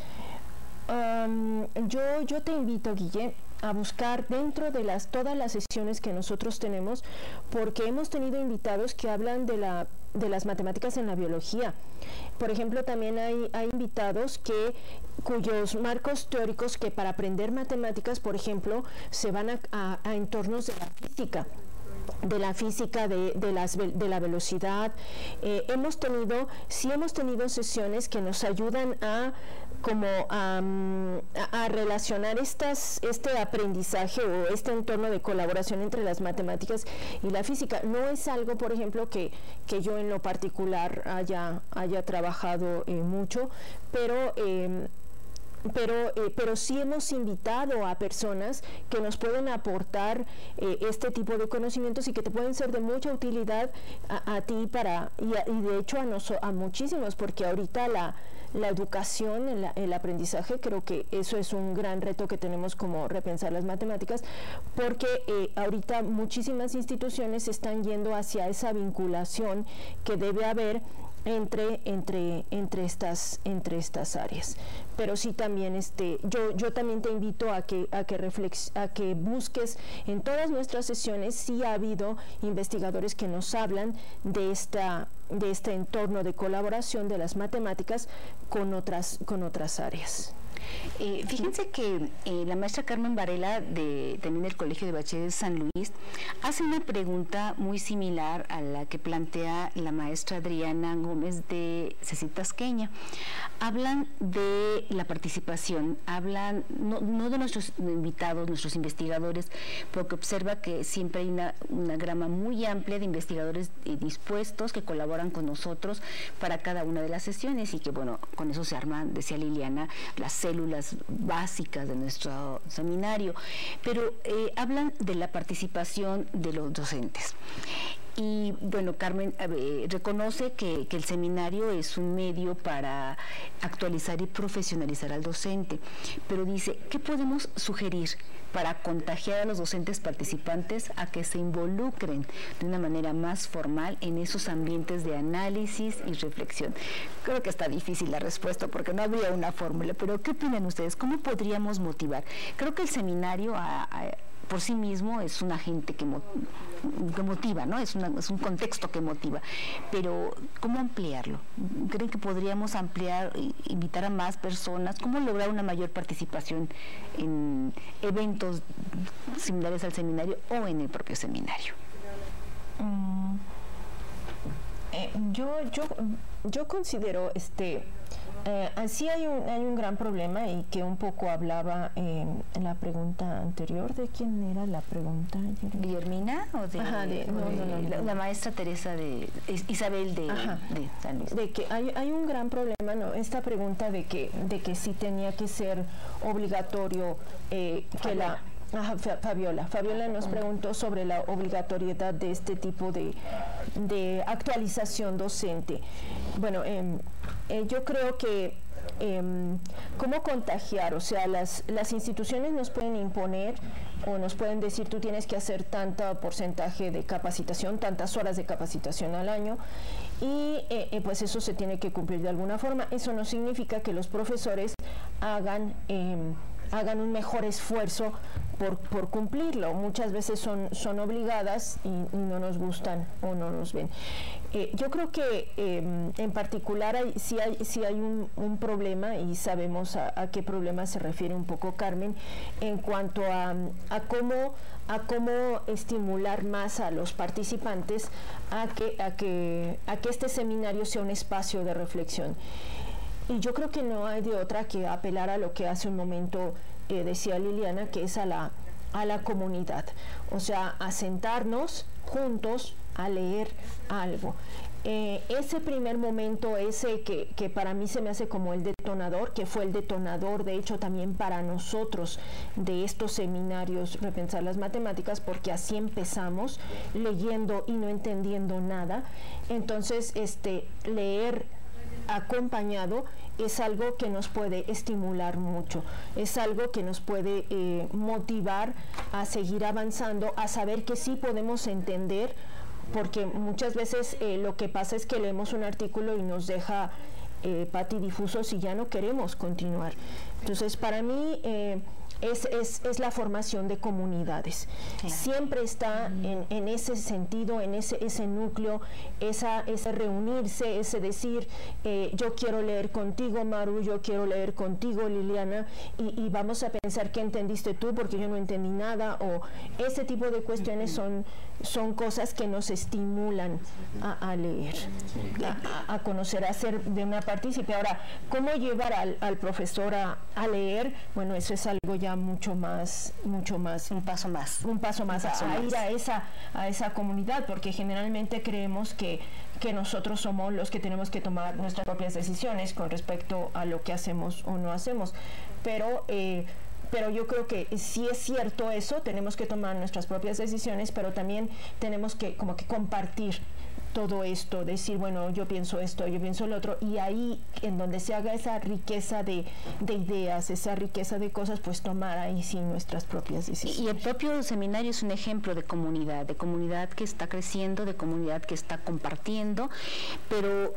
Yo te invito, Guille, a buscar dentro de todas las sesiones que nosotros tenemos, porque hemos tenido invitados que hablan de las matemáticas en la biología. Por ejemplo, también hay invitados cuyos marcos teóricos que para aprender matemáticas, por ejemplo, se van a entornos de la física, de la velocidad. Hemos tenido sesiones que nos ayudan a relacionar este aprendizaje o este entorno de colaboración entre las matemáticas y la física. No es algo, por ejemplo, que yo en lo particular haya trabajado mucho, pero sí hemos invitado a personas que nos pueden aportar este tipo de conocimientos y que te pueden ser de mucha utilidad a ti y de hecho a muchísimos, porque ahorita la educación, el aprendizaje, creo que eso es un gran reto que tenemos como Repensar las Matemáticas, porque ahorita muchísimas instituciones están yendo hacia esa vinculación que debe haber entre estas áreas. Pero sí, también yo también te invito a que busques en todas nuestras sesiones. Sí ha habido investigadores que nos hablan de este entorno de colaboración de las matemáticas con otras áreas. Fíjense que la maestra Carmen Varela, también del Colegio de Bachilleres San Luis, hace una pregunta muy similar a la que plantea la maestra Adriana Gómez de Ceci Tasqueña. Hablan de la participación, hablan no de nuestros invitados, nuestros investigadores, porque observa que siempre hay una gama muy amplia de investigadores dispuestos que colaboran con nosotros para cada una de las sesiones y que, bueno, con eso se arman, decía Liliana, las células básicas de nuestro seminario, pero hablan de la participación de los docentes. Y bueno, Carmen reconoce que el seminario es un medio para actualizar y profesionalizar al docente, pero dice, ¿qué podemos sugerir para contagiar a los docentes participantes a que se involucren de una manera más formal en esos ambientes de análisis y reflexión? Creo que está difícil la respuesta porque no habría una fórmula, pero ¿qué opinan ustedes? ¿Cómo podríamos motivar? Creo que el seminario por sí mismo es un agente que motiva, ¿no? Es un contexto que motiva, pero ¿cómo ampliarlo? ¿Creen que podríamos ampliar, invitar a más personas? ¿Cómo lograr una mayor participación en eventos similares al seminario o en el propio seminario? Yo considero así hay un gran problema y que un poco hablaba en la pregunta anterior. ¿De quién era la pregunta? ¿Guillermina o de la maestra Teresa Isabel de San Luis? De que hay un gran problema, ¿no? Esta pregunta de que sí tenía que ser obligatorio que Fabiola nos preguntó sobre la obligatoriedad de este tipo de actualización docente. Bueno, yo creo que cómo contagiar, o sea, las instituciones nos pueden imponer o nos pueden decir tú tienes que hacer tanto porcentaje de capacitación, tantas horas de capacitación al año y pues eso se tiene que cumplir de alguna forma. Eso no significa que los profesores hagan un mejor esfuerzo por cumplirlo. Muchas veces son obligadas y no nos gustan o no nos ven. Yo creo que en particular sí hay un problema y sabemos a qué problema se refiere un poco Carmen en cuanto a cómo estimular más a los participantes a que este seminario sea un espacio de reflexión. Y yo creo que no hay de otra que apelar a lo que hace un momento decía Liliana, que es a la comunidad. O sea, a sentarnos juntos a leer algo. Ese primer momento, que para mí se me hace como el detonador, que fue el detonador, de hecho, también para nosotros de estos seminarios Repensar las Matemáticas, porque así empezamos, leyendo y no entendiendo nada. Entonces, leer acompañado es algo que nos puede estimular mucho, es algo que nos puede motivar a seguir avanzando, a saber que sí podemos entender, porque muchas veces lo que pasa es que leemos un artículo y nos deja patidifusos y ya no queremos continuar. Entonces, para mí es la formación de comunidades. Claro. Siempre está en ese sentido, en ese núcleo, ese reunirse, ese decir, yo quiero leer contigo, Maru, yo quiero leer contigo, Liliana, y vamos a pensar qué entendiste tú porque yo no entendí nada, o ese tipo de cuestiones son cosas que nos estimulan a leer, a conocer, a ser de una partícipe. Ahora, ¿cómo llevar al profesor a leer? Bueno, eso es algo ya mucho más un paso más a ir a esa comunidad, porque generalmente creemos que nosotros somos los que tenemos que tomar nuestras propias decisiones con respecto a lo que hacemos o no hacemos, pero yo creo que sí es cierto eso, tenemos que tomar nuestras propias decisiones, pero también tenemos que como que compartir todo esto, decir, bueno, yo pienso esto, yo pienso lo otro, y ahí en donde se haga esa riqueza de ideas, esa riqueza de cosas, pues tomar ahí sí nuestras propias decisiones. Y el propio seminario es un ejemplo de comunidad que está creciendo, de comunidad que está compartiendo, pero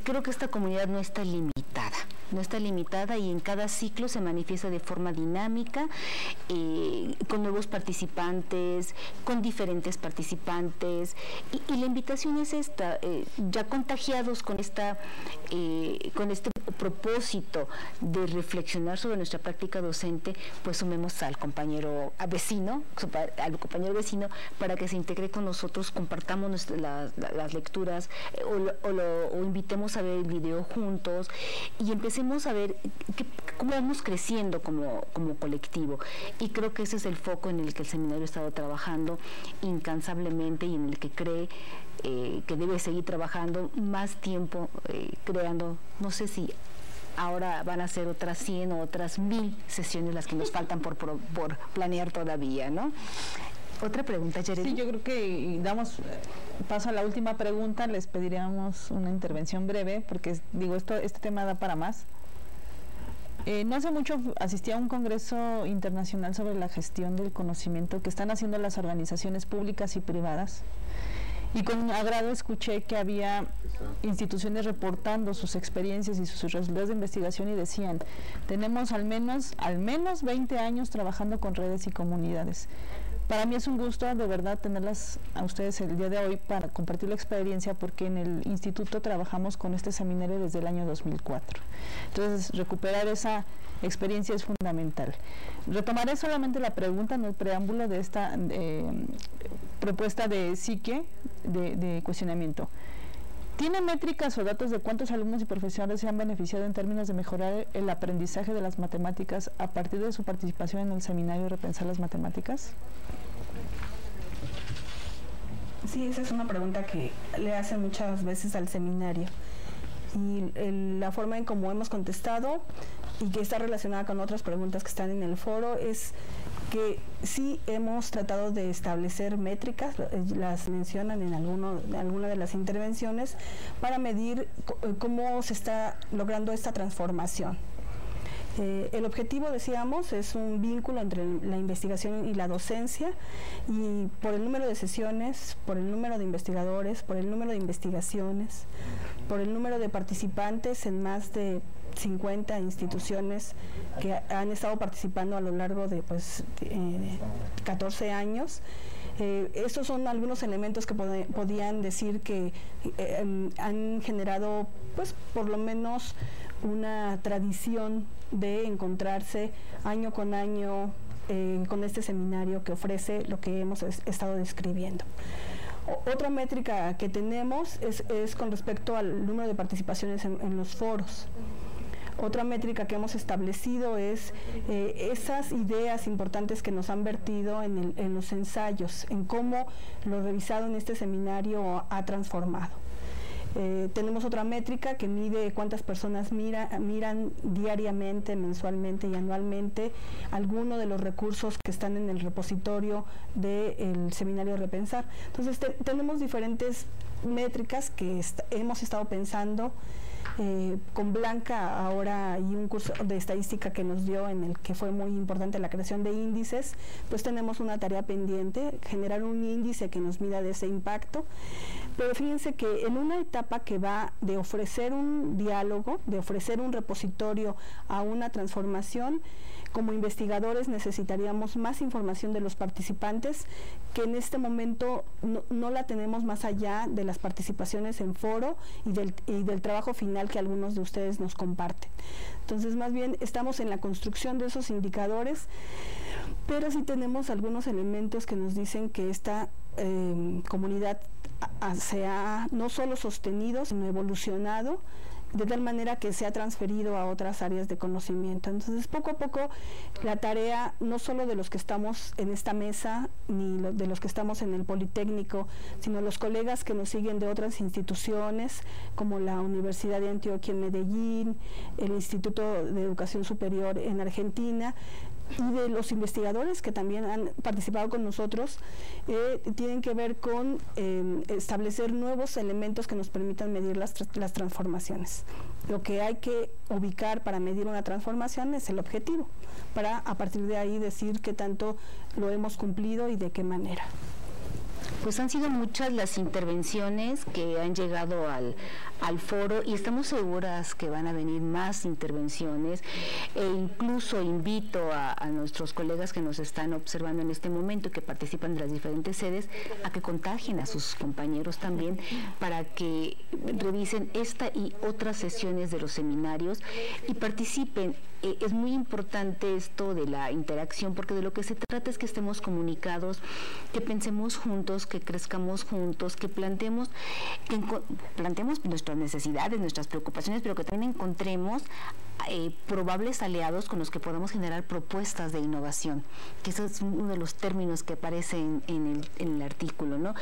creo que esta comunidad no está limitada y en cada ciclo se manifiesta de forma dinámica, con nuevos participantes, con diferentes participantes, y la invitación es esta, ya contagiados con este propósito de reflexionar sobre nuestra práctica docente, pues sumemos al compañero vecino para que se integre con nosotros, compartamos las lecturas o invitemos a ver el video juntos y empecemos a ver cómo vamos creciendo como colectivo. Y creo que ese es el foco en el que el seminario ha estado trabajando incansablemente y en el que cree que debe seguir trabajando más tiempo, creando, no sé si ahora van a ser otras 100 o otras 1000 sesiones las que nos faltan por planear todavía, ¿no? ¿Otra pregunta, Yareli? Sí, yo creo que damos paso a la última pregunta. Les pediríamos una intervención breve, porque digo, este tema da para más. No hace mucho asistí a un congreso internacional sobre la gestión del conocimiento que están haciendo las organizaciones públicas y privadas. Y con agrado escuché que había instituciones reportando sus experiencias y sus resultados de investigación y decían, tenemos al menos 20 años trabajando con redes y comunidades. Para mí es un gusto de verdad tenerlas a ustedes el día de hoy para compartir la experiencia, porque en el instituto trabajamos con este seminario desde el año 2004. Entonces, recuperar esa experiencia es fundamental. Retomaré solamente la pregunta en el preámbulo de esta propuesta de psique de cuestionamiento. ¿Tiene métricas o datos de cuántos alumnos y profesores se han beneficiado en términos de mejorar el aprendizaje de las matemáticas a partir de su participación en el seminario Repensar las Matemáticas? Sí, esa es una pregunta que le hacen muchas veces al seminario. Y la forma en cómo hemos contestado y que está relacionada con otras preguntas que están en el foro es que sí hemos tratado de establecer métricas, las mencionan en alguna de las intervenciones, para medir cómo se está logrando esta transformación. El objetivo, decíamos, es un vínculo entre la investigación y la docencia, y por el número de sesiones, por el número de investigadores, por el número de investigaciones, por el número de participantes en más de 50 instituciones que han estado participando a lo largo de 14 años. Estos son algunos elementos que podían decir que han generado, pues, por lo menos una tradición de encontrarse año con año con este seminario que ofrece lo que hemos estado describiendo. Otra métrica que tenemos es con respecto al número de participaciones en los foros. Otra métrica que hemos establecido es esas ideas importantes que nos han vertido en los ensayos, en cómo lo revisado en este seminario ha transformado. Tenemos otra métrica que mide cuántas personas miran diariamente, mensualmente y anualmente alguno de los recursos que están en el repositorio del seminario Repensar. Entonces tenemos diferentes métricas que hemos estado pensando. Con Blanca ahora hay un curso de estadística que nos dio, en el que fue muy importante la creación de índices. Pues tenemos una tarea pendiente, generar un índice que nos mida de ese impacto. Pero fíjense que en una etapa que va de ofrecer un diálogo, de ofrecer un repositorio a una transformación, como investigadores necesitaríamos más información de los participantes, que en este momento no la tenemos, más allá de las participaciones en foro y del trabajo final que algunos de ustedes nos comparten. Entonces, más bien estamos en la construcción de esos indicadores, pero sí tenemos algunos elementos que nos dicen que esta comunidad se ha no solo sostenido, sino evolucionado, de tal manera que se ha transferido a otras áreas de conocimiento. Entonces, poco a poco, la tarea, no solo de los que estamos en esta mesa, ni de los que estamos en el Politécnico, sino los colegas que nos siguen de otras instituciones, como la Universidad de Antioquia en Medellín, el Instituto de Educación Superior en Argentina, y de los investigadores que también han participado con nosotros, tienen que ver con establecer nuevos elementos que nos permitan medir las transformaciones. Lo que hay que ubicar para medir una transformación es el objetivo, para a partir de ahí decir qué tanto lo hemos cumplido y de qué manera. Pues han sido muchas las intervenciones que han llegado al foro y estamos seguras que van a venir más intervenciones e incluso invito a nuestros colegas que nos están observando en este momento y que participan de las diferentes sedes a que contagien a sus compañeros también para que revisen esta y otras sesiones de los seminarios y participen. Es muy importante esto de la interacción porque de lo que se trata es que estemos comunicados, que pensemos juntos, que crezcamos juntos, que planteemos nuestras necesidades, nuestras preocupaciones, pero que también encontremos probables aliados con los que podamos generar propuestas de innovación, que ese es uno de los términos que aparece en el artículo, ¿no?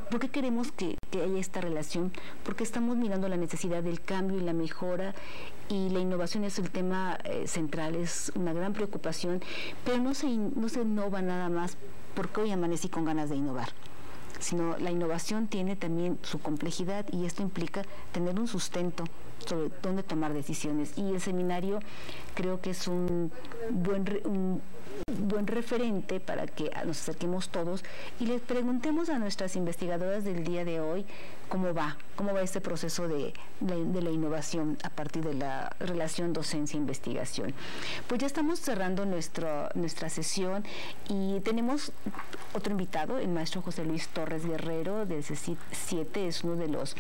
¿Por qué queremos que haya esta relación? Porque estamos mirando la necesidad del cambio y la mejora, y la innovación es el tema central, es una gran preocupación, pero no se innova nada más porque hoy amanecí con ganas de innovar, sino la innovación tiene también su complejidad y esto implica tener un sustento sobre dónde tomar decisiones, y el seminario creo que es un buen referente para que nos acerquemos todos y les preguntemos a nuestras investigadoras del día de hoy cómo va este proceso de la innovación a partir de la relación docencia-investigación. Pues ya estamos cerrando nuestra sesión y tenemos otro invitado, el maestro José Luis Torres Guerrero del CECIT 7, es uno de los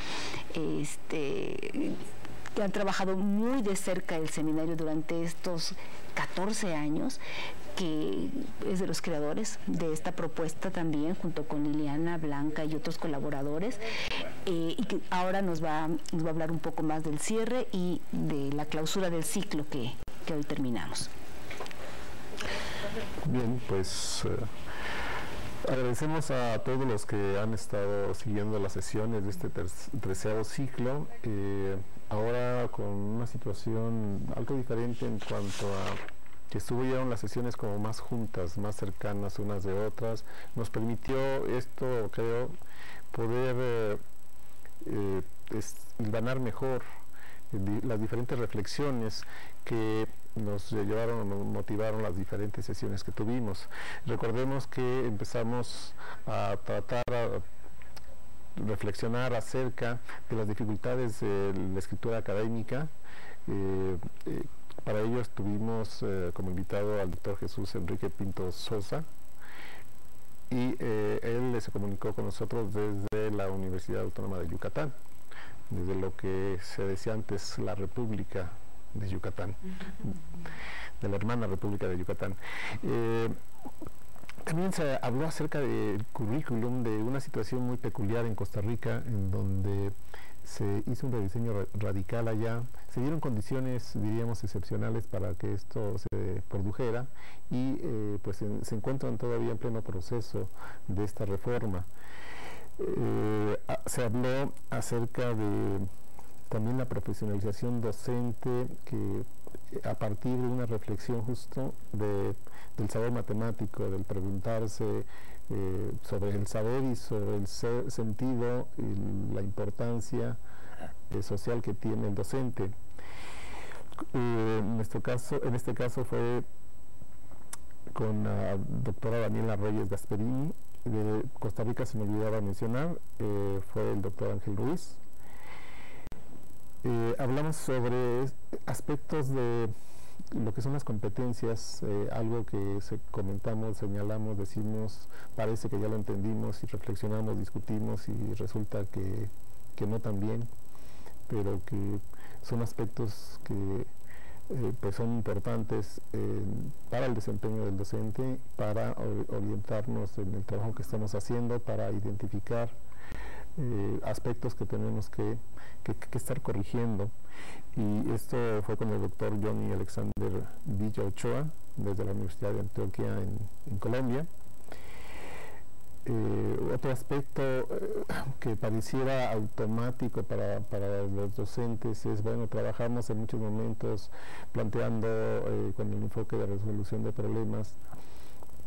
que han trabajado muy de cerca el seminario durante estos 14 años, que es de los creadores de esta propuesta también, junto con Liliana, Blanca y otros colaboradores, y que ahora nos va a hablar un poco más del cierre y de la clausura del ciclo que hoy terminamos. Bien, pues agradecemos a todos los que han estado siguiendo las sesiones de este 13º ciclo, ahora con una situación algo diferente en cuanto a que estuvieron las sesiones como más juntas, más cercanas unas de otras. Nos permitió esto, creo, poder ganar mejor las diferentes reflexiones que nos llevaron o motivaron las diferentes sesiones que tuvimos. Recordemos que empezamos a tratar a reflexionar acerca de las dificultades de la escritura académica. Para ello tuvimos como invitado al doctor Jesús Enrique Pinto Sosa, y él se comunicó con nosotros desde la Universidad Autónoma de Yucatán, desde lo que se decía antes la República de Yucatán, de la hermana República de Yucatán. También se habló acerca del currículum, de una situación muy peculiar en Costa Rica, en donde se hizo un rediseño radical allá, se dieron condiciones, diríamos, excepcionales para que esto se produjera, y pues se encuentran todavía en pleno proceso de esta reforma. Se habló acerca de también la profesionalización docente, que a partir de una reflexión justo del saber matemático, del preguntarse sobre el saber y sobre el sentido y la importancia social que tiene el docente. En este caso fue con la doctora Daniela Reyes Gasperini. De Costa Rica se me olvidaba mencionar, fue el doctor Ángel Ruiz. Hablamos sobre aspectos de lo que son las competencias, algo que comentamos, señalamos, decimos, parece que ya lo entendimos, y reflexionamos, discutimos, y resulta que no tan bien, pero que son aspectos que pues son importantes para el desempeño del docente, para orientarnos en el trabajo que estamos haciendo, para identificar aspectos que tenemos que estar corrigiendo. Y esto fue con el doctor Johnny Alexander Villa Ochoa, desde la Universidad de Antioquia en Colombia. Otro aspecto que pareciera automático para los docentes es, bueno, trabajamos en muchos momentos planteando con el enfoque de resolución de problemas,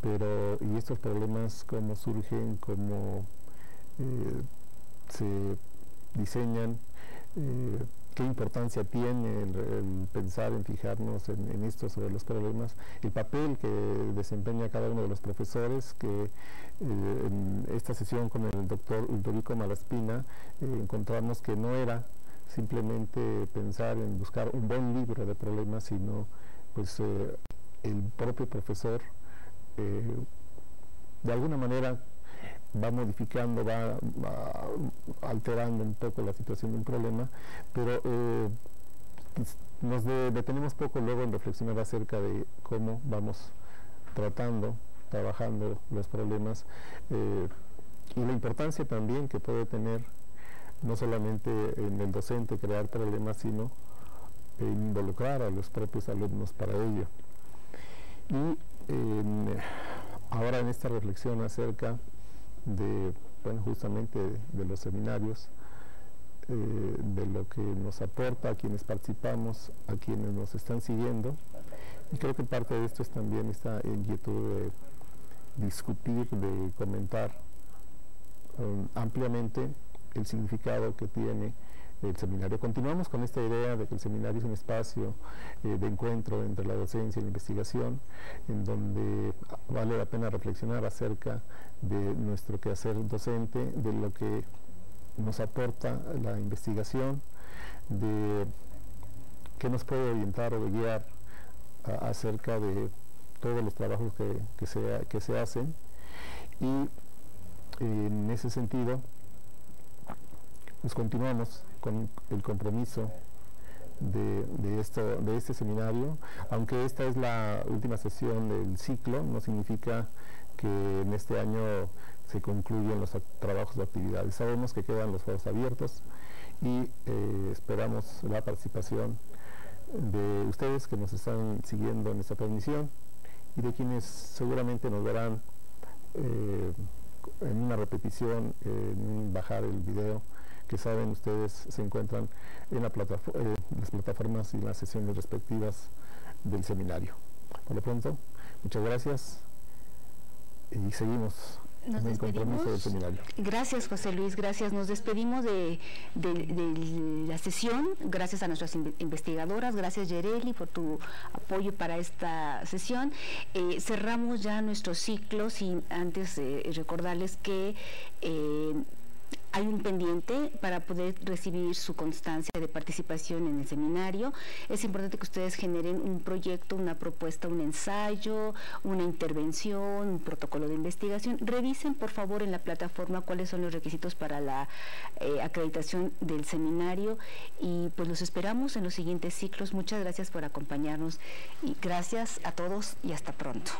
y estos problemas cómo surgen, cómo se diseñan, qué importancia tiene el pensar en fijarnos en esto sobre los problemas, el papel que desempeña cada uno de los profesores, que en esta sesión con el doctor Uldovico Malaspina encontramos que no era simplemente pensar en buscar un buen libro de problemas, sino pues el propio profesor de alguna manera va modificando, va alterando un poco la situación de un problema, pero nos detenemos poco luego en reflexionar acerca de cómo vamos trabajando los problemas y la importancia también que puede tener no solamente en el docente crear problemas, sino involucrar a los propios alumnos para ello. Y ahora en esta reflexión acerca de, bueno, justamente de los seminarios, de lo que nos aporta a quienes participamos, a quienes nos están siguiendo, y creo que parte de esto es también esta inquietud de discutir, de comentar ampliamente el significado que tiene el seminario. Continuamos con esta idea de que el seminario es un espacio de encuentro entre la docencia y la investigación, en donde vale la pena reflexionar acerca de nuestro quehacer docente, de lo que nos aporta la investigación, de qué nos puede orientar o guiar acerca de todos los trabajos que se hacen, y en ese sentido pues continuamos con el compromiso de este seminario. Aunque esta es la última sesión del ciclo, no significa que en este año se concluyen los trabajos de actividades. Sabemos que quedan los foros abiertos y esperamos la participación de ustedes que nos están siguiendo en esta transmisión y de quienes seguramente nos verán en una repetición, en bajar el video, que saben ustedes se encuentran en las plataformas y las sesiones respectivas del seminario. Por lo pronto, muchas gracias y seguimos en el compromiso del seminario. Gracias, José Luis, gracias. Nos despedimos de la sesión, gracias a nuestras investigadoras, gracias Yereli por tu apoyo para esta sesión. Cerramos ya nuestro ciclo sin antes recordarles que hay un pendiente para poder recibir su constancia de participación en el seminario. Es importante que ustedes generen un proyecto, una propuesta, un ensayo, una intervención, un protocolo de investigación. Revisen, por favor, en la plataforma cuáles son los requisitos para la acreditación del seminario y pues los esperamos en los siguientes ciclos. Muchas gracias por acompañarnos y gracias a todos y hasta pronto.